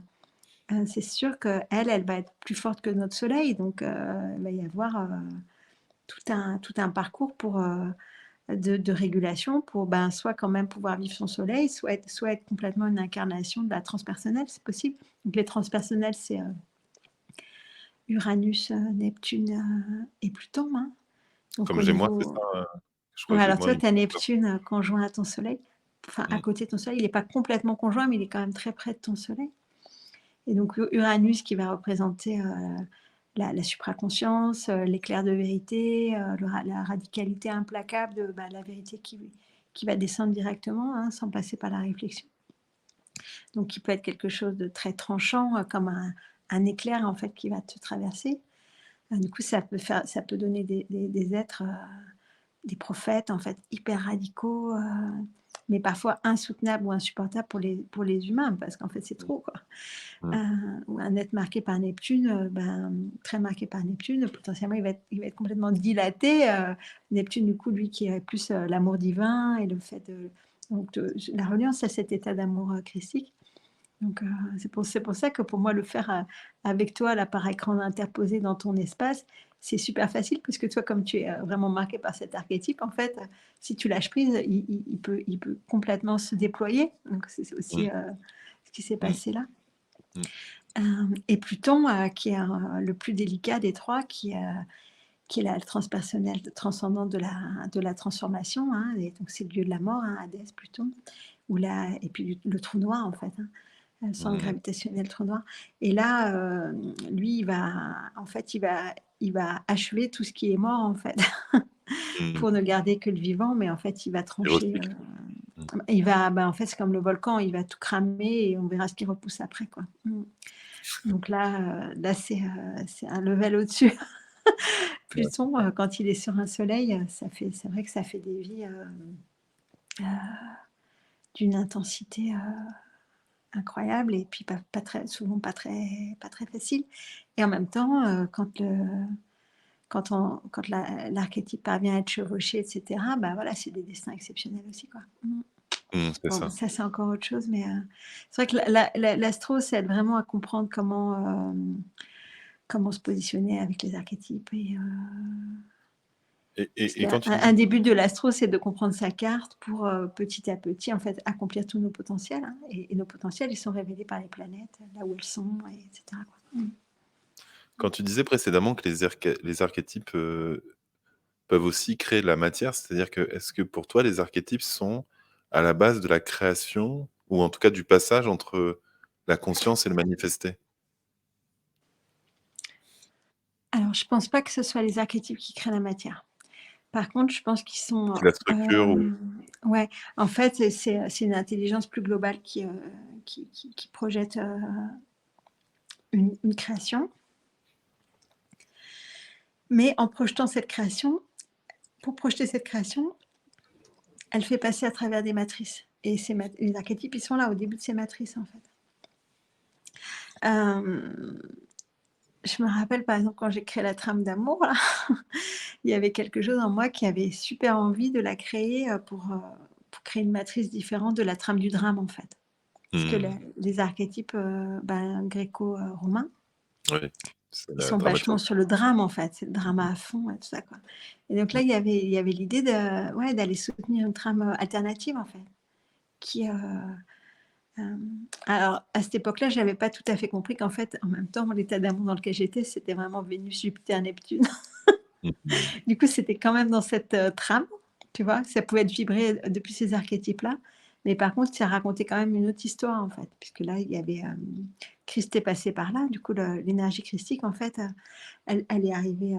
c'est sûr qu'elle, elle va être plus forte que notre soleil, donc il va y avoir, tout un parcours de régulation pour, ben, soit quand même pouvoir vivre son soleil, soit être complètement une incarnation de la transpersonnelle, c'est possible. Donc les transpersonnels, c'est, Uranus, Neptune, et Pluton, hein. Donc Comme au j'ai moi, c'est niveau ça? Je crois Ouais, que j'ai alors moi toi, une. tu as Neptune, conjoint à ton soleil, enfin à Mmh. côté de ton soleil. Il est pas complètement conjoint, mais il est quand même très près de ton soleil. Et donc Uranus qui va représenter, la supraconscience, l'éclair de vérité, la radicalité implacable de, bah, la vérité qui va descendre directement, hein, sans passer par la réflexion. Donc qui peut être quelque chose de très tranchant, comme un éclair, en fait, qui va te traverser. Du coup, ça peut donner des êtres, des prophètes, en fait, hyper radicaux, mais parfois insoutenables ou insupportables pour les humains, parce qu'en fait, c'est trop, quoi. Mmh. Ou un être marqué par Neptune, ben, très marqué par Neptune, potentiellement, il va être complètement dilaté. Neptune, du coup, lui, qui est plus l'amour divin et le fait la reliance à cet état d'amour christique. Donc, c'est pour ça que pour moi, le faire avec toi, là, par écran interposé dans ton espace, c'est super facile, puisque toi, comme tu es vraiment marqué par cet archétype, en fait, si tu lâches prise, il peut complètement se déployer. Donc, c'est aussi Mmh. ce qui s'est Mmh. passé là. Mmh. Et Pluton, qui est le plus délicat des trois, qui est la transpersonnelle transcendante de la transformation, hein, et donc c'est le dieu de la mort, hein, Hadès, Pluton, et puis le trou noir, en fait, hein, le centre Mmh. gravitationnel, trou noir. Et là, lui, en fait, il va achever tout ce qui est mort, en fait, Mmh. pour ne garder que le vivant, mais en fait, il va Et trancher. recycle. Mmh. En fait, c'est comme le volcan, il va tout cramer et on verra ce qui repousse après, quoi. Donc là, c'est un level au-dessus. Ouais. Pluton, quand il est sur un soleil, c'est vrai que ça fait des vies euh, d'une intensité incroyable, et puis souvent pas très facile. Et en même temps, quand l'archétype parvient à être chevauché, etc., bah voilà, c'est des destins exceptionnels aussi, quoi. Mmh, c'est Bon, ça. ça, c'est encore autre chose, mais c'est vrai que l'astro, ça aide vraiment à comprendre comment se positionner avec les archétypes. Parce Et quand qu'un tu un dis début de l'astro, c'est de comprendre sa carte pour petit à petit, en fait, accomplir tous nos potentiels, hein. Et nos potentiels, ils sont révélés par les planètes, là où elles sont, etc. Quoi. quand tu disais précédemment que les archétypes, peuvent aussi créer de la matière, c'est-à-dire que est-ce que pour toi les archétypes sont à la base de la création ou en tout cas du passage entre la conscience et le manifesté? Alors, je pense pas que ce soit les archétypes qui créent la matière. Par contre, je pense qu'ils sont, C'est la structure ou ouais, en fait, c'est une intelligence plus globale qui projette une création. Mais en projetant cette création, pour projeter cette création, elle fait passer à travers des matrices. Et les archétypes, ils sont là au début de ces matrices, en fait. Je me rappelle, par exemple, quand j'ai créé la trame d'amour, là, il y avait quelque chose en moi qui avait super envie de la créer pour créer une matrice différente de la trame du drame, en fait. Parce que mmh, les archétypes gréco-romains, oui, c'est ils la sont vachement dramaturgie. sur le drame, en fait. C'est le drama à fond et tout ça, quoi. Et donc là, Mmh. il y avait l'idée d'aller soutenir une trame alternative, en fait. Qui, alors, à cette époque-là, je n'avais pas tout à fait compris qu'en fait, en même temps, l'état d'amour dans lequel j'étais, c'était vraiment Vénus, Jupiter, Neptune. Mmh mh. Du coup, c'était quand même dans cette trame, tu vois. Ça pouvait être vibré depuis ces archétypes-là. Mais par contre, ça racontait quand même une autre histoire, en fait. Puisque là, il y avait Christ est passé par là. Du coup, l'énergie christique, en fait, elle est arrivée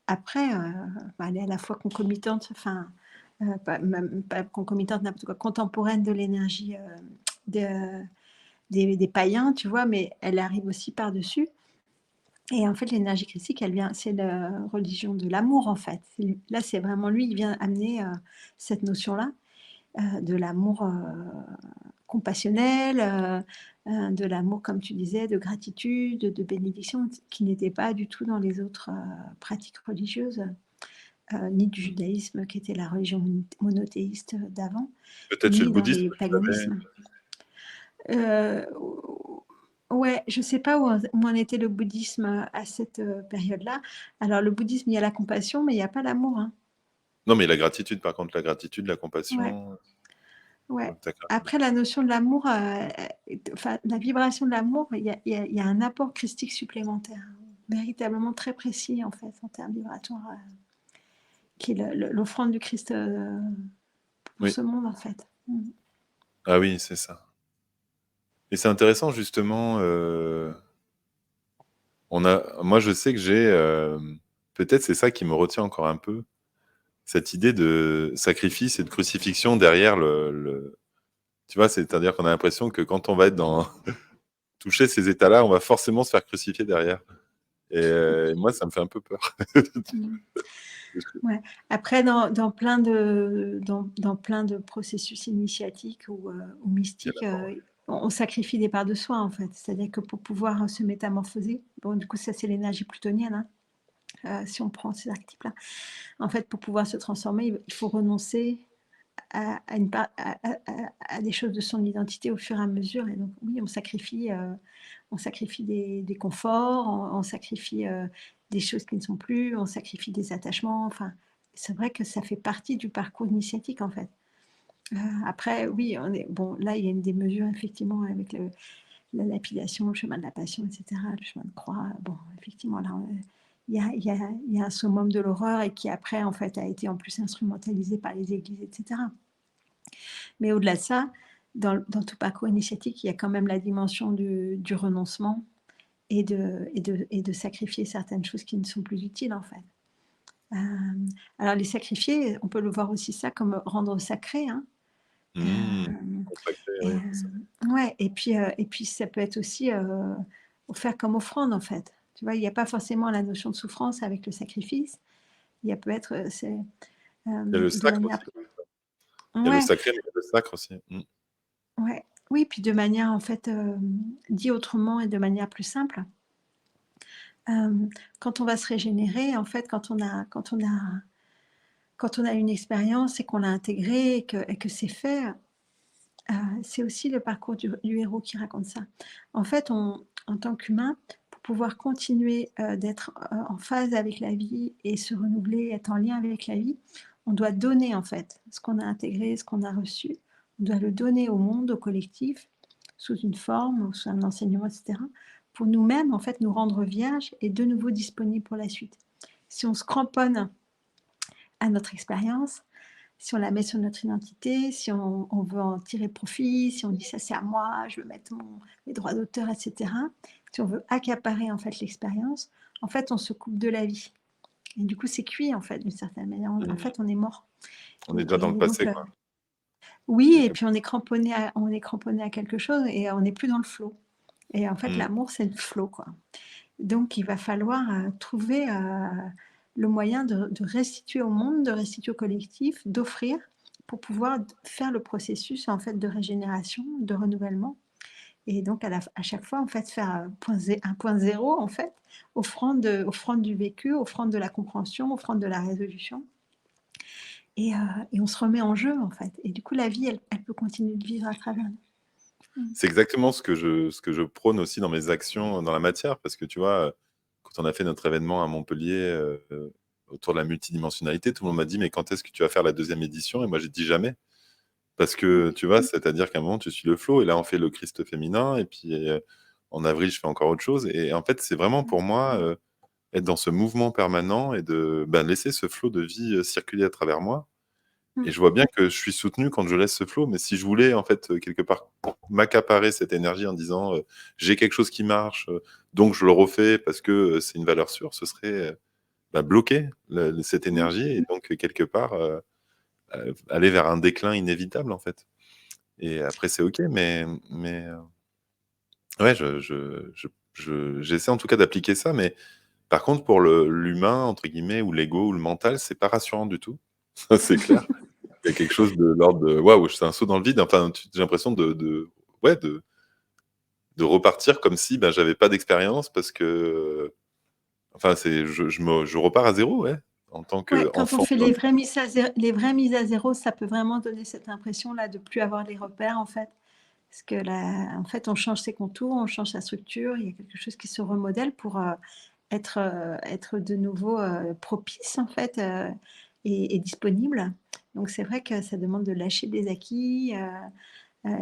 après. Elle est à la fois concomitante, enfin, même pas concomitante, n'importe quoi, contemporaine de l'énergie de, des païens, tu vois, mais elle arrive aussi par-dessus. Et en fait, l'énergie christique, elle vient, c'est la religion de l'amour, en fait. Là, c'est vraiment lui, il vient amener cette notion-là, de l'amour compassionnel, de l'amour, comme tu disais, de gratitude, de bénédiction, qui n'était pas du tout dans les autres pratiques religieuses, ni du judaïsme, qui était la religion monothéiste d'avant, Peut-être chez le ni dans bouddhisme les tu l'avais? paganismes. Euh, ouais, je sais pas où en était le bouddhisme à cette période-là. Alors, le bouddhisme, il y a la compassion, mais il n'y a pas l'amour, hein. Non, mais la gratitude par contre, la gratitude, la Ouais, compassion, ouais. d'accord. Après, la notion de l'amour, enfin, la vibration de l'amour, il y a un apport christique supplémentaire, hein, véritablement très précis, en fait, en termes vibratoires, qui est l'offrande du Christ pour Oui. ce monde, en fait. Mm. Ah oui, c'est ça. Et c'est intéressant justement, moi je sais que j'ai, peut-être c'est ça qui me retient encore un peu, cette idée de sacrifice et de crucifixion derrière tu vois? C'est-à-dire qu'on a l'impression que quand on va être dans toucher ces états-là, on va forcément se faire crucifier derrière. Et moi, ça me fait un peu peur. Mm. Ouais. Après, dans plein de processus initiatiques ou Il y a mystiques, la mort, ouais. on sacrifie des parts de soi, en fait. C'est-à-dire que pour pouvoir se métamorphoser, bon, du coup, ça, c'est l'énergie plutonienne, hein, si on prend ces archétypes-là. En fait, pour pouvoir se transformer, il faut renoncer à des choses de son identité au fur et à mesure. Et donc, oui, on sacrifie des conforts, on sacrifie des choses qui ne sont plus, on sacrifie des attachements. Enfin, c'est vrai que ça fait partie du parcours initiatique, en fait. Après, oui, bon, là, il y a une des mesures, effectivement, avec la lapidation, le chemin de la passion, etc., le chemin de croix. Bon, effectivement, là, il y a un summum de l'horreur et qui, après, en fait, a été en plus instrumentalisé par les églises, etc. Mais au-delà de ça, dans tout parcours initiatique, il y a quand même la dimension du renoncement et de sacrifier certaines choses qui ne sont plus utiles, en fait. Alors, les sacrifier, on peut le voir aussi ça comme rendre sacré, hein. Mmh. Euh, Consacré, et, oui, c'est ça. ouais, et puis ça peut être aussi faire comme offrande, en fait. Tu vois, il n'y a pas forcément la notion de souffrance avec le sacrifice. Il y a peut-être, Il y a le de sacre manière. aussi. Il y a le Ouais, sacré, mais il y a le sacre aussi. Mmh. ouais. Oui, puis de manière, en fait, dit autrement et de manière plus simple. Quand on va se régénérer, en fait, quand on a une expérience et qu'on l'a intégrée et que c'est fait, c'est aussi le parcours du héros qui raconte ça. En fait, en tant qu'humain, pour pouvoir continuer, d'être, en phase avec la vie et se renouveler, être en lien avec la vie, on doit donner, en fait, ce qu'on a intégré, ce qu'on a reçu. On doit le donner au monde, au collectif, sous une forme ou sous un enseignement et cetera, pour nous-mêmes, en fait, nous rendre vierges et de nouveau disponibles pour la suite. Si on se cramponne à notre expérience, si on la met sur notre identité, si on veut en tirer profit, si on dit ça c'est à moi, je veux mettre mes droits d'auteur, etc. Si on veut accaparer en fait l'expérience, en fait on se coupe de la vie. Et du coup c'est cuit en fait d'une certaine manière. En Mmh. fait on est mort. On est déjà dans le Donc passé, quoi. oui, et Quelque puis on est cramponné à quelque chose et on n'est plus dans le flow. Et en fait mmh. l'amour c'est le flow quoi. Donc il va falloir trouver le moyen de restituer au monde, de restituer au collectif, d'offrir pour pouvoir faire le processus en fait de régénération, de renouvellement. Et donc à chaque fois en fait faire un point zéro en fait, offrande du vécu, offrande de la compréhension, offrande de la résolution. Et, et on se remet en jeu en fait. Et du coup la vie elle peut continuer de vivre à travers nous. Mm. C'est exactement ce que je prône aussi dans mes actions dans la matière parce que tu vois, quand on a fait notre événement à Montpellier, autour de la multidimensionnalité, tout le monde m'a dit: «Mais quand est-ce que tu vas faire la deuxième édition?» Et moi j'ai dit: «Jamais». Parce que tu vois, c'est-à-dire qu'à un moment tu suis le flow et là on fait le Christ féminin et puis, en avril je fais encore autre chose et en fait c'est vraiment pour moi, être dans ce mouvement permanent et de, bah, laisser ce flot de vie, circuler à travers moi. Et Mm. je vois bien que je suis soutenu quand je laisse ce flow, mais si je voulais en fait, quelque part m'accaparer cette énergie en disant, «J'ai quelque chose qui marche, donc je le refais parce que, c'est une valeur sûre», ce serait, bah, bloquer cette Mm. énergie et donc quelque part, aller vers un déclin inévitable en fait. Et après c'est OK, mais ouais, j'essaie en tout cas d'appliquer ça, mais par contre pour l'humain entre guillemets ou l'ego ou le mental, c'est pas rassurant du tout. Ça c'est clair. Il y a quelque chose de l'ordre de waouh, c'est un saut dans le vide. Enfin, j'ai l'impression ouais, de repartir comme si, ben, j'avais pas d'expérience parce que, enfin, je repars à zéro, ouais, en tant Ouais, quand on qu'enfant. fait les vraies mises à zéro, ça peut vraiment donner cette impression-là de plus avoir les repères, en fait. Parce que là, en fait, on change ses contours, on change sa structure, il y a quelque chose qui se remodèle pour, être de nouveau, propice, en fait, et disponible. Donc c'est vrai que ça demande de lâcher des acquis,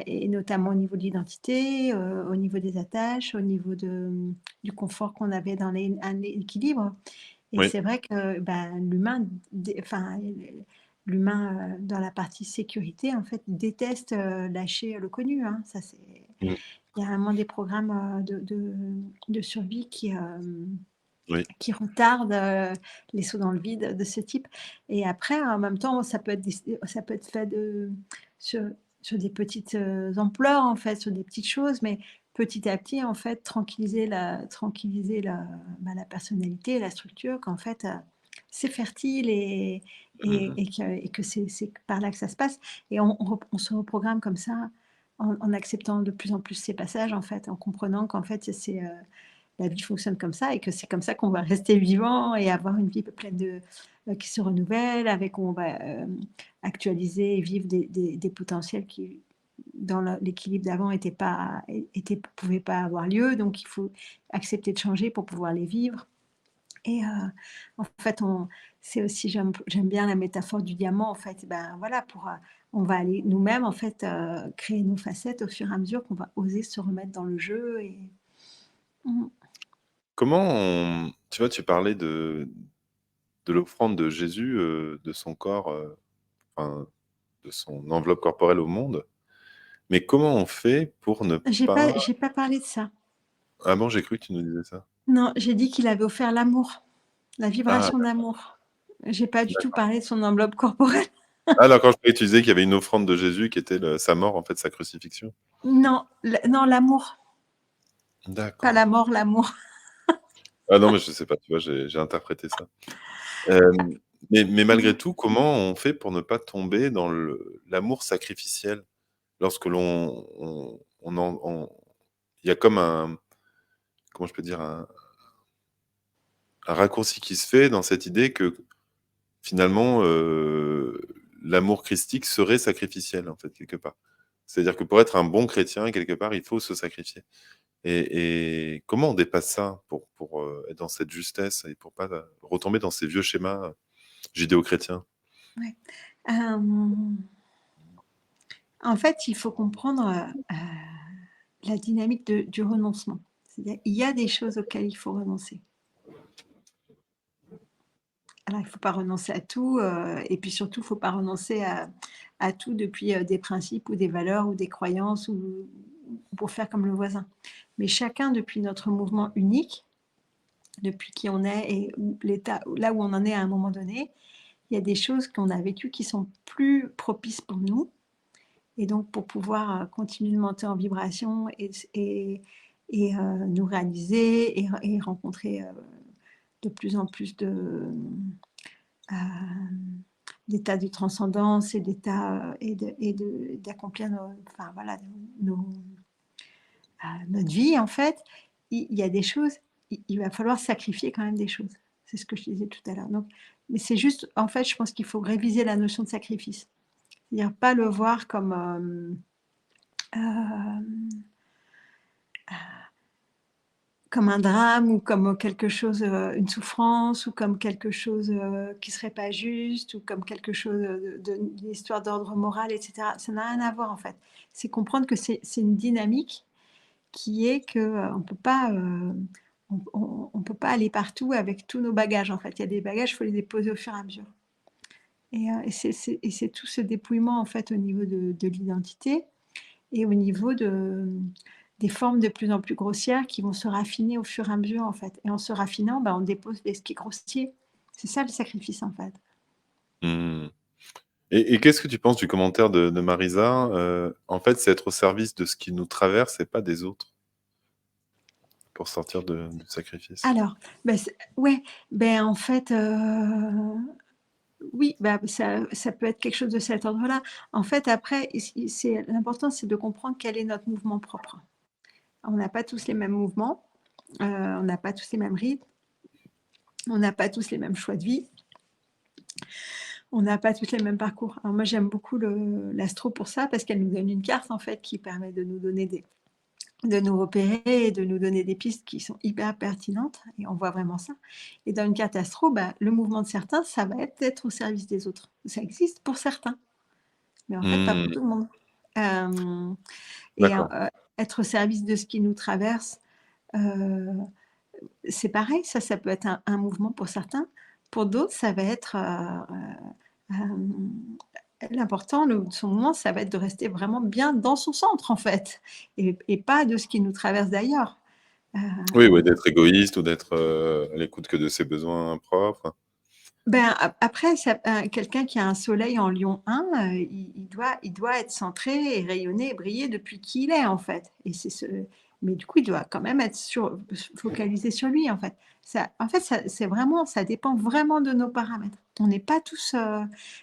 et notamment au niveau de l'identité, au niveau des attaches, au niveau du confort qu'on avait dans un équilibre. Et Oui. c'est vrai que, ben, l'humain, dans la partie sécurité, en fait, déteste, lâcher le connu, hein. Ça, c'est Mmh. il y a vraiment des programmes, de survie Oui. qui retardent, les sauts dans le vide de ce type. Et après, en même temps, ça peut être fait sur sur des petites, ampleurs, en fait, sur des petites choses, mais petit à petit, en fait, la personnalité, la structure, qu'en fait, c'est fertile Mmh. et que c'est par là que ça se passe. Et on se reprogramme comme ça, en acceptant de plus en plus ces passages, en fait, en comprenant qu'en fait, la vie fonctionne comme ça et que c'est comme ça qu'on va rester vivant et avoir une vie pleine qui se renouvelle, avec où on va, actualiser et vivre des potentiels qui, dans l'équilibre d'avant, pouvaient pas avoir lieu. Donc il faut accepter de changer pour pouvoir les vivre. Et en fait, c'est aussi j'aime bien la métaphore du diamant, en fait. Ben, voilà, on va aller nous-mêmes, en fait, créer nos facettes au fur et à mesure qu'on va oser se remettre dans le jeu et mmh. Comment tu vois, tu parlais de l'offrande de Jésus, de son corps, enfin, de son enveloppe corporelle au monde. Mais comment on fait pour ne pas J'ai pas parlé de ça. ah bon, j'ai cru que tu nous disais ça. Non, j'ai dit qu'il avait offert l'amour, la Ah vibration d'amour. J'ai pas du tout d'accord. parlé de son enveloppe corporelle. Ah d'accord, je croyais que tu disais qu'il y avait une offrande de Jésus qui était sa mort, en fait, sa crucifixion. Non, l'amour, pas D'accord. la mort, l'amour. Ah non, mais je sais pas, tu vois, j'ai interprété ça. Hem, mais malgré Mmh. tout, comment on fait pour ne pas tomber dans l'amour sacrificiel? Lorsque il y a comme comment je peux dire? Un raccourci qui se fait dans cette idée que finalement, l'amour christique serait sacrificiel, en fait, quelque part. C'est-à-dire que pour être un bon chrétien, quelque part, il faut se sacrifier. Et comment on dépasse ça pour être dans cette justesse et pour pas retomber dans ces vieux schémas judéo-chrétiens? Ouais. En fait, il faut comprendre, la dynamique du renoncement. C'est-à-dire, il y a des choses auxquelles il faut renoncer. Alors, il ne faut pas renoncer à tout, et puis surtout, il ne faut pas renoncer à tout depuis des principes ou des valeurs ou des croyances ou pour faire comme le voisin. Mais chacun, depuis notre mouvement unique, depuis qui on est et l'état, là où on en est à un moment donné, il y a des choses qu'on a vécues qui sont plus propices pour nous. Et donc, pour pouvoir continuer de monter en vibration et nous réaliser et rencontrer de plus en plus d'états de transcendance et d'états d'accomplir notre vie, en fait, il y a des choses, il va falloir sacrifier quand même des choses. C'est ce que je disais tout à l'heure. Donc, mais c'est juste, en fait, je pense qu'il faut réviser la notion de sacrifice. C'est-à-dire pas le voir comme un drame ou comme quelque chose, une souffrance ou comme quelque chose qui serait pas juste ou comme quelque chose d'une histoire d'ordre moral, etc. Ça n'a rien à voir en fait. C'est comprendre que c'est une dynamique qui est que on peut pas aller partout avec tous nos bagages en fait. Il y a des bagages, il faut les déposer au fur et à mesure. Et c'est tout ce dépouillement en fait au niveau de l'identité et au niveau des formes de plus en plus grossières qui vont se raffiner au fur et à mesure en fait. Et en se raffinant, on dépose ce qui est grossier. C'est ça le sacrifice en fait. Mmh. Et qu'est-ce que tu penses du commentaire de Marisa? En fait, c'est être au service de ce qui nous traverse et pas des autres, pour sortir du sacrifice. Alors, ouais, en fait, oui, ça peut être quelque chose de cet ordre-là. En fait, après, l'important, c'est de comprendre quel est notre mouvement propre. On n'a pas tous les mêmes mouvements, on n'a pas tous les mêmes rythmes, on n'a pas tous les mêmes choix de vie, on n'a pas tous les mêmes parcours. Alors moi, j'aime beaucoup l'astro pour ça, parce qu'elle nous donne une carte, en fait, qui permet de nous donner de nous repérer et de nous donner des pistes qui sont hyper pertinentes, et on voit vraiment ça. Et dans une carte astro, le mouvement de certains, ça va être d'être au service des autres. Ça existe pour certains, mais en fait, pas pour Mmh. tout le monde. Et D'accord. être au service de ce qui nous traverse, c'est pareil, ça peut être un mouvement pour certains. Pour d'autres, ça va être l'important, son mouvement, ça va être de rester vraiment bien dans son centre, en fait, et pas de ce qui nous traverse d'ailleurs. Euh, Oui, ouais, d'être égoïste ou d'être à l'écoute que de ses besoins propres. Après, quelqu'un qui a un soleil en Lion 1, il doit être centré et rayonner et briller depuis qui il est, en fait. Mais du coup, il doit quand même être focalisé sur lui, en fait. Ça dépend vraiment de nos paramètres. On n'est pas tous,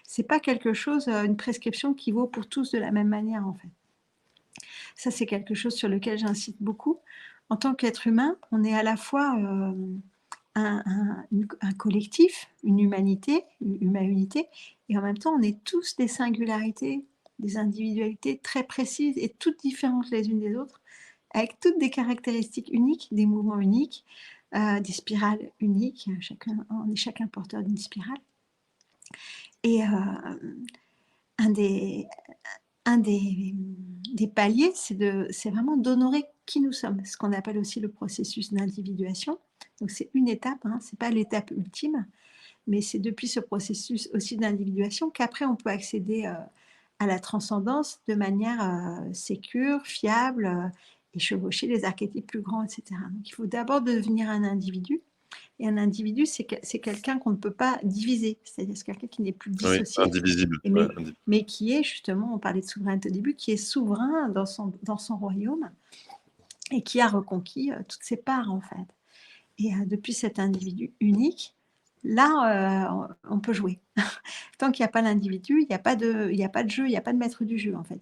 c'est pas quelque chose, une prescription qui vaut pour tous de la même manière, en fait. Ça, c'est quelque chose sur lequel j'insiste beaucoup. En tant qu'être humain, on est à la fois un collectif, une humanité, et en même temps, on est tous des singularités, des individualités très précises et toutes différentes les unes des autres, avec toutes des caractéristiques uniques, des mouvements uniques, des spirales uniques. On est chacun porteur d'une spirale. Et un des, un des paliers, c'est vraiment d'honorer qui nous sommes, ce qu'on appelle aussi le processus d'individuation. Donc c'est une étape, ce n'est pas l'étape ultime, mais c'est depuis ce processus aussi d'individuation qu'après on peut accéder à la transcendance de manière sécure, fiable, et chevaucher les archétypes plus grands, etc. Donc il faut d'abord devenir un individu. Et un individu, c'est quelqu'un qu'on ne peut pas diviser, c'est-à-dire c'est quelqu'un qui n'est plus Oui, dissocié, indivisible. Ouais, mais qui est justement, on parlait de souveraineté au début, qui est souverain dans son royaume et qui a reconquis toutes ses parts en fait. Et depuis cet individu unique, là, on peut jouer. Tant qu'il n'y a pas l'individu, il n'y a pas de jeu, il n'y a pas de maître du jeu en fait.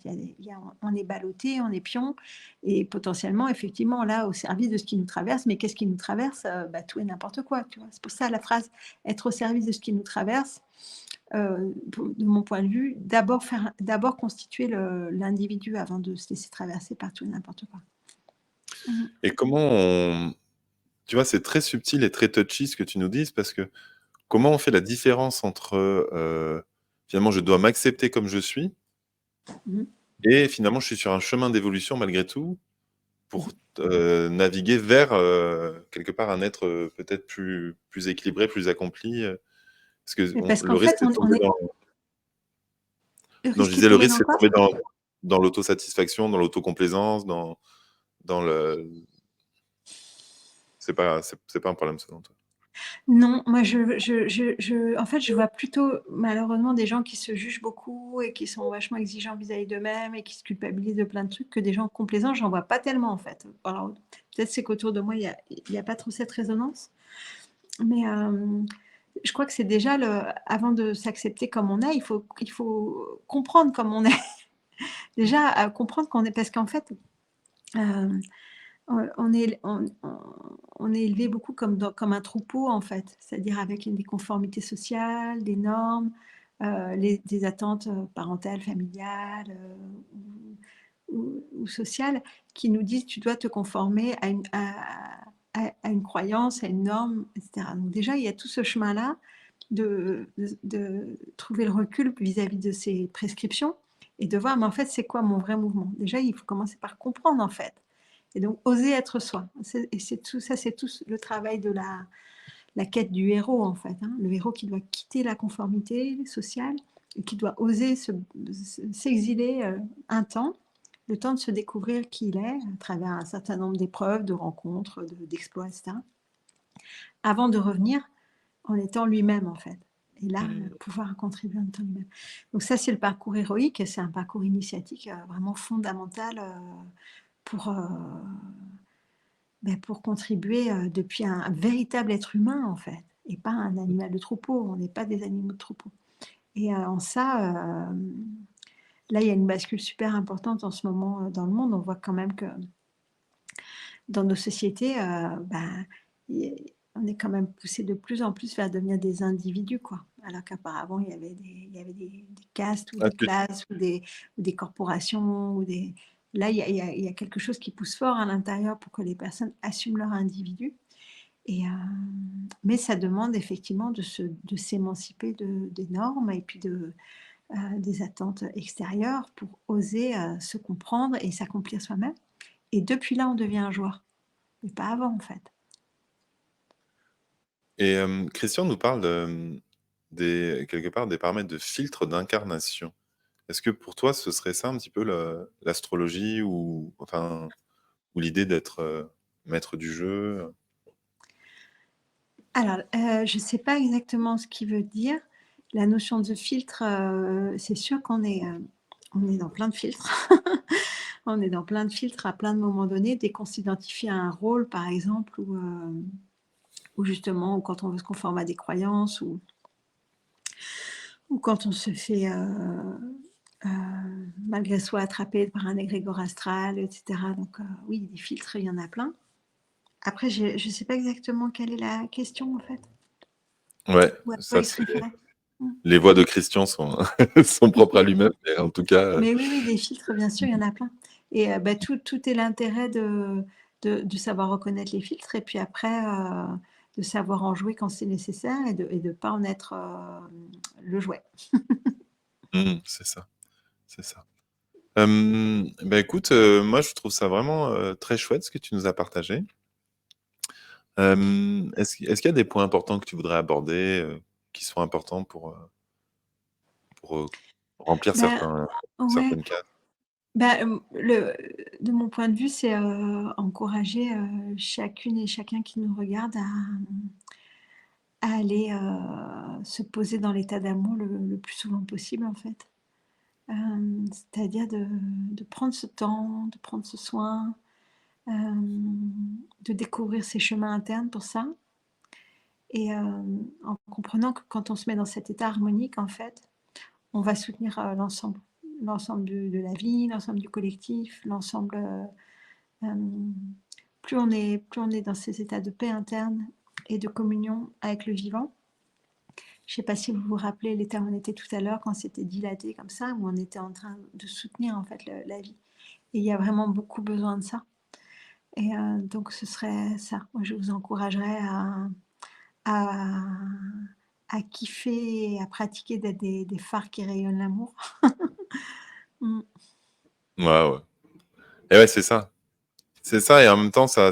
On est ballotté, on est pion, et potentiellement, effectivement, là, au service de ce qui nous traverse. Mais qu'est-ce qui nous traverse? Tout et n'importe quoi. Tu vois. C'est pour ça la phrase « être au service de ce qui nous traverse », de mon point de vue, d'abord constituer l'individu avant de se laisser traverser par tout et n'importe quoi. Mmh. Et comment on... Tu vois, c'est très subtil et très touchy ce que tu nous dis, parce que comment on fait la différence entre, finalement, je dois m'accepter comme je suis, Mmh. et finalement, je suis sur un chemin d'évolution malgré tout, pour Mmh. naviguer vers, quelque part, un être peut-être plus équilibré, plus accompli. Parce que Mais parce le qu'en fait, risque, c'est de on tomber est dans... le Non, je risque est disais, le tombé risque, dans c'est de quoi? tomber dans l'autosatisfaction, dans l'autocomplaisance, dans le... C'est pas un problème selon toi. Non, moi en fait, je vois plutôt malheureusement des gens qui se jugent beaucoup et qui sont vachement exigeants vis-à-vis d'eux-mêmes et qui se culpabilisent de plein de trucs, que des gens complaisants, j'en vois pas tellement en fait. Alors peut-être c'est qu'autour de moi il y a pas trop cette résonance, mais je crois que c'est déjà avant de s'accepter comme on est, il faut comprendre comme on est. Déjà, comprendre qu'on est, parce qu'en fait, hem on est élevé beaucoup comme un troupeau, en fait, c'est-à-dire avec des conformités sociales, des normes, des attentes, parentales, familiales, ou sociales, qui nous disent: «Tu dois te conformer à une croyance, à une norme», et cetera. Donc déjà, il y a tout ce chemin-là de trouver le recul vis-à-vis de ces prescriptions et de voir: «Mais en fait, c'est quoi mon vrai mouvement?» Déjà, il faut commencer par comprendre, en fait. Et donc oser être soi. C'est tout ça, c'est tout le travail de la quête du héros, en fait, hein. Le héros qui doit quitter la conformité sociale et qui doit oser s'exiler, un temps, le temps de se découvrir qui il est à travers un certain nombre d'épreuves, de rencontres, d'exploits, et cetera, avant de revenir en étant lui-même, en fait. Et là, Hmm. pouvoir contribuer en étant lui-même. Donc ça, c'est le parcours héroïque, c'est un parcours initiatique, vraiment fondamental, pour, pour contribuer, depuis un véritable être humain, en fait, et pas un animal de troupeau. On n'est pas des animaux de troupeau. Et en ça, là, il y a une bascule super importante en ce moment, dans le monde. On voit quand même que dans nos sociétés, y on est quand même poussé de plus en plus vers devenir des individus, quoi. Alors qu'auparavant, il y avait des castes ou Ah, des classes ou des corporations ou des... Là, il y a quelque chose qui pousse fort à l'intérieur pour que les personnes assument leur individu. Et mais ça demande effectivement de s'émanciper des normes et puis des attentes extérieures pour oser, se comprendre et s'accomplir soi-même. Et depuis là, on devient un joueur, mais pas avant, en fait. et Christian nous parle quelque part des paramètres de filtre d'incarnation. Est-ce que pour toi, ce serait ça un petit peu l'astrologie, ou enfin, ou l'idée d'être maître du jeu? Alors, je ne sais pas exactement ce qu'il veut dire. La notion de filtre, c'est sûr on est dans plein de filtres. On est dans plein de filtres à plein de moments donnés. Dès qu'on s'identifie à un rôle, par exemple, ou justement quand on veut se conformer à des croyances, ou quand on se fait, malgré soi attraper par un égrégore astral, et cetera. Donc oui, des filtres, il y en a plein. Après, je ne sais pas exactement quelle est la question, en fait, Ouais, ou à quoi ça il se c'est... référait. Mmh. Les voix de Christian sont, sont propres à lui-même, mais en tout cas, Mais oui, oui, des filtres, bien sûr, il y en a plein. Et tout est l'intérêt de savoir reconnaître les filtres et puis après, de savoir en jouer quand c'est nécessaire et de pas en être, le jouet. c'est ça, c'est ça. Bah écoute, moi je trouve ça vraiment très chouette ce que tu nous as partagé. Est-ce qu'il y a des points importants que tu voudrais aborder, qui sont importants pour remplir Ben, ouais, certaines cases? de mon point de vue, c'est, encourager, chacune et chacun qui nous regarde à aller, se poser dans l'état d'amour le plus souvent possible, en fait. C'est-à-dire de prendre ce temps, de prendre ce soin, de découvrir ses chemins internes pour ça. Et en comprenant que quand on se met dans cet état harmonique, en fait, on va soutenir, l'ensemble. L'ensemble de la vie, l'ensemble du collectif, l'ensemble, hem, plus on est dans ces états de paix interne et de communion avec le vivant. Je ne sais pas si vous vous rappelez l'état où on était tout à l'heure quand c'était dilaté comme ça, où on était en train de soutenir en fait la vie. Et il y a vraiment beaucoup besoin de ça. Et donc ce serait ça. Moi, je vous encouragerais à kiffer et à pratiquer d'être des phares qui rayonnent l'amour. Mmh. Ouais, ouais. Et ouais, c'est ça. C'est ça, et en même temps, ça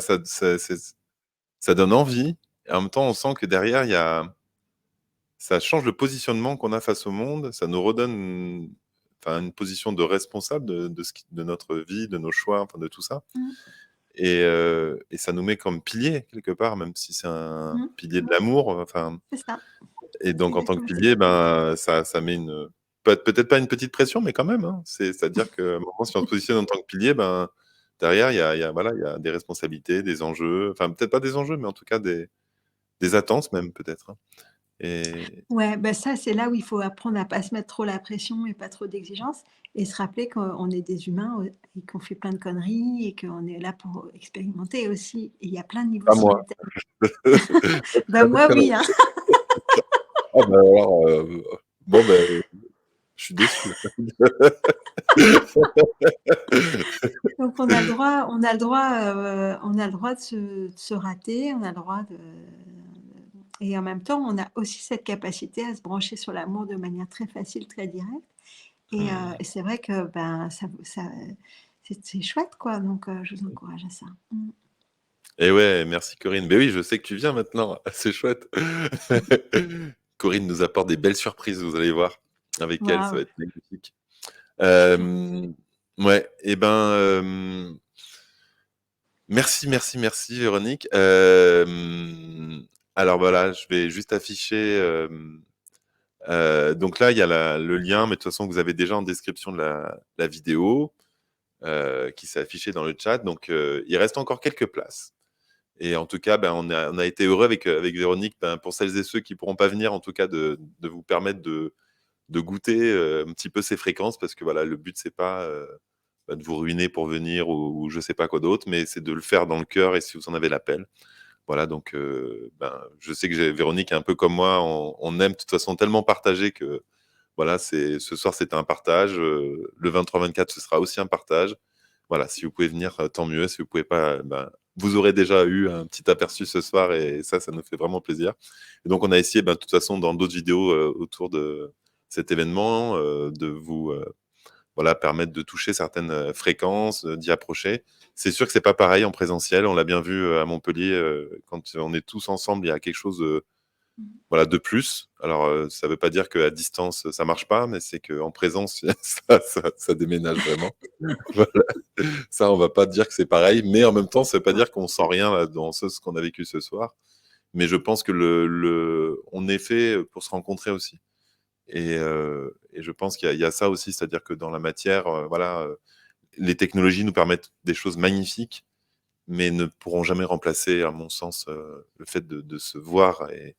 donne envie. Et en même temps, on sent que derrière, ça change le positionnement qu'on a face au monde. Ça nous redonne enfin, une position de responsable de notre vie, de nos choix, enfin, de tout ça. Mmh. Et ça nous met comme pilier, quelque part, même si c'est un Mmh. pilier de l'amour. Enfin, C'est ça, et c'est donc, en tant que exactement ça. pilier, ben, ça met peut-être pas une petite pression, mais quand même. Hein. C'est-à-dire qu'à un moment, si on se positionne en tant que pilier, ben, derrière, voilà, il y a des responsabilités, des enjeux. Enfin, peut-être pas des enjeux, mais en tout cas des attentes, même, peut-être. Hein. Et Ouais, bah, ça, c'est là où il faut apprendre à pas se mettre trop la pression et pas trop d'exigences et se rappeler qu'on est des humains, et qu'on fait plein de conneries et qu'on est là pour expérimenter aussi. Et il y a plein de niveaux pas moi. simultanés. Bah, moi, oui, hein. Ah bah alors, bon, ben, je suis déçu. Donc on a le droit on a le droit de se rater, on a le droit de et en même temps, on a aussi cette capacité à se brancher sur l'amour de manière très facile, très directe et c'est vrai que, ben, c'est chouette quoi, donc je vous encourage à ça. Mmh. Et ouais, merci Corinne. Mais oui, je sais que tu viens maintenant. C'est chouette. Corinne nous apporte des belles surprises, vous allez voir. Avec elle, ça Waouh! va être magnifique. Merci. Euh, ouais, et ben, merci, merci, merci Véronique. Alors voilà, je vais juste afficher. Donc là, il y a le lien, mais de toute façon, vous avez déjà en description de la vidéo qui s'est affichée dans le chat. Donc, il reste encore quelques places. Et en tout cas, ben, on a été heureux avec Véronique, ben, pour celles et ceux qui ne pourront pas venir, en tout cas, de vous permettre de goûter un petit peu ces fréquences, parce que voilà, le but, c'est pas de vous ruiner pour venir ou je sais pas quoi d'autre, mais c'est de le faire dans le cœur et si vous en avez l'appel. Voilà, donc ben, je sais que Véronique est un peu comme moi, on aime de toute façon tellement partager que voilà, ce soir c'était un partage, le 23-24 ce sera aussi un partage. Voilà, si vous pouvez venir, tant mieux. Si vous pouvez pas, ben, vous aurez déjà eu un petit aperçu ce soir et ça nous fait vraiment plaisir. Et donc on a essayé, ben, de toute façon dans d'autres vidéos autour de cet événement, de vous voilà, permettre de toucher certaines fréquences, d'y approcher. C'est sûr que c'est pas pareil en présentiel. On l'a bien vu à Montpellier, quand on est tous ensemble, il y a quelque chose Mmh. voilà, de plus. Alors, ça veut pas dire qu'à distance, ça marche pas, mais c'est qu'en présence, ça déménage vraiment. Voilà. Ça, on va pas dire que c'est pareil, mais en même temps, ça veut pas dire qu'on sent rien là, dans ce qu'on a vécu ce soir. Mais je pense que on est fait pour se rencontrer aussi. Et je pense qu'il y a ça aussi, c'est-à-dire que dans la matière, voilà, les technologies nous permettent des choses magnifiques, mais ne pourront jamais remplacer, à mon sens, le fait de se voir et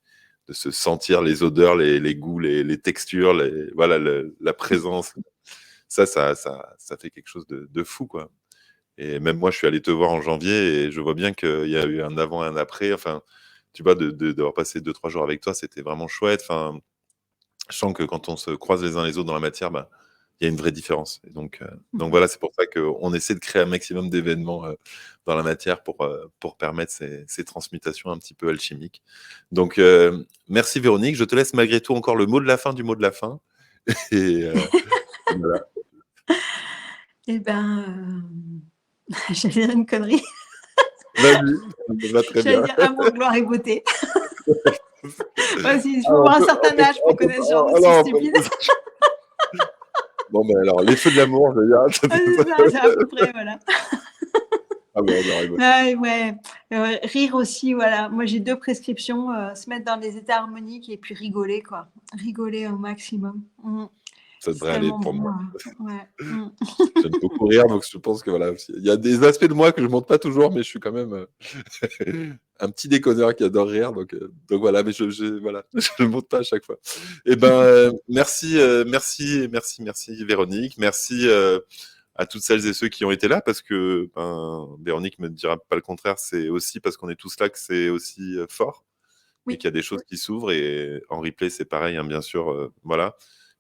de se sentir les odeurs, les goûts, les textures, voilà, la présence. Ça fait quelque chose de fou, quoi. Et même moi, je suis allé te voir en janvier et je vois bien qu'il y a eu un avant et un après. Enfin, tu vois, d'avoir passé 2-3 jours avec toi, c'était vraiment chouette. Enfin, je sens que quand on se croise les uns les autres dans la matière, bah, il y a une vraie différence. Et donc voilà, c'est pour ça qu'on essaie de créer un maximum d'événements dans la matière pour permettre ces transmutations un petit peu alchimiques. Donc, merci Véronique. Je te laisse malgré tout encore le mot de la fin du mot de la fin. Et voilà. Et ben, j'allais dire une connerie. Vas-y, ça me va très J'allais bien. dire amour, gloire et beauté. Bah, si, il Ah, faut avoir un certain âge pour connaître ce genre de trucs stupides. Bon, ben alors, les feux de l'amour, je veux dire. Ah, c'est ça, c'est à peu près, voilà. Ah bon, on arrive. Ouais, ouais. Rire aussi, voilà. Moi, j'ai 2 prescriptions, se mettre dans des états harmoniques et puis rigoler, quoi. Rigoler au maximum. Mmh. Ça C'est devrait aller tellement pour bon, moi. ouais. Mmh. J'aime beaucoup rire, donc je pense que voilà, il y a des aspects de moi que je montre pas toujours, mais je suis quand même un petit déconneur qui adore rire, donc voilà, mais voilà, je le montre pas à chaque fois. Et ben, merci, merci, merci, merci Véronique, merci à toutes celles et ceux qui ont été là, parce que ben, Véronique me dira pas le contraire, c'est aussi parce qu'on est tous là que c'est aussi fort et Oui. qu'il y a des choses qui s'ouvrent, et en replay c'est pareil, hein, bien sûr, voilà.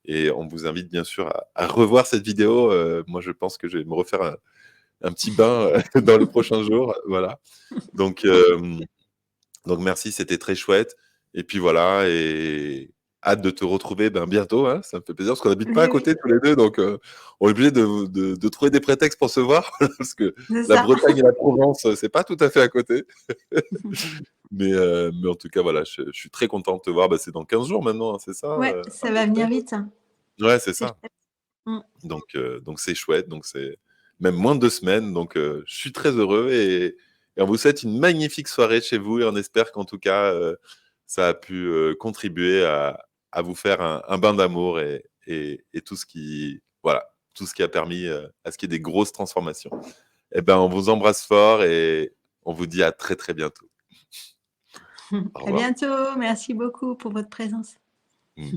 Et on vous invite bien sûr à revoir cette vidéo. Moi, je pense que je vais me refaire un petit bain dans les prochains jours. Voilà. Donc, donc merci, c'était très chouette. Et puis voilà, et hâte de te retrouver bientôt. Hein. Ça me fait plaisir parce qu'on n'habite pas à Oui, oui, côté tous les deux. Donc on est obligé de trouver des prétextes pour se voir parce que c'est la ça. Bretagne et la Provence, c'est pas tout à fait à côté. Mais en tout cas, voilà, je suis très content de te voir. Bah, c'est dans 15 jours maintenant, hein, c'est ça Ouais, à ça peu va près. venir vite, hein. Ouais, c'est C'est ça. chouette. Mm. Donc c'est chouette. Donc c'est même moins de 2 semaines. Donc je suis très heureux et on vous souhaite une magnifique soirée chez vous et on espère qu'en tout cas ça a pu contribuer à vous faire un bain d'amour et tout ce qui voilà tout ce qui a permis à ce qu'il y ait des grosses transformations. Eh ben on vous embrasse fort et on vous dit à très très bientôt. Au À revoir. bientôt. Merci beaucoup pour votre présence. Mm.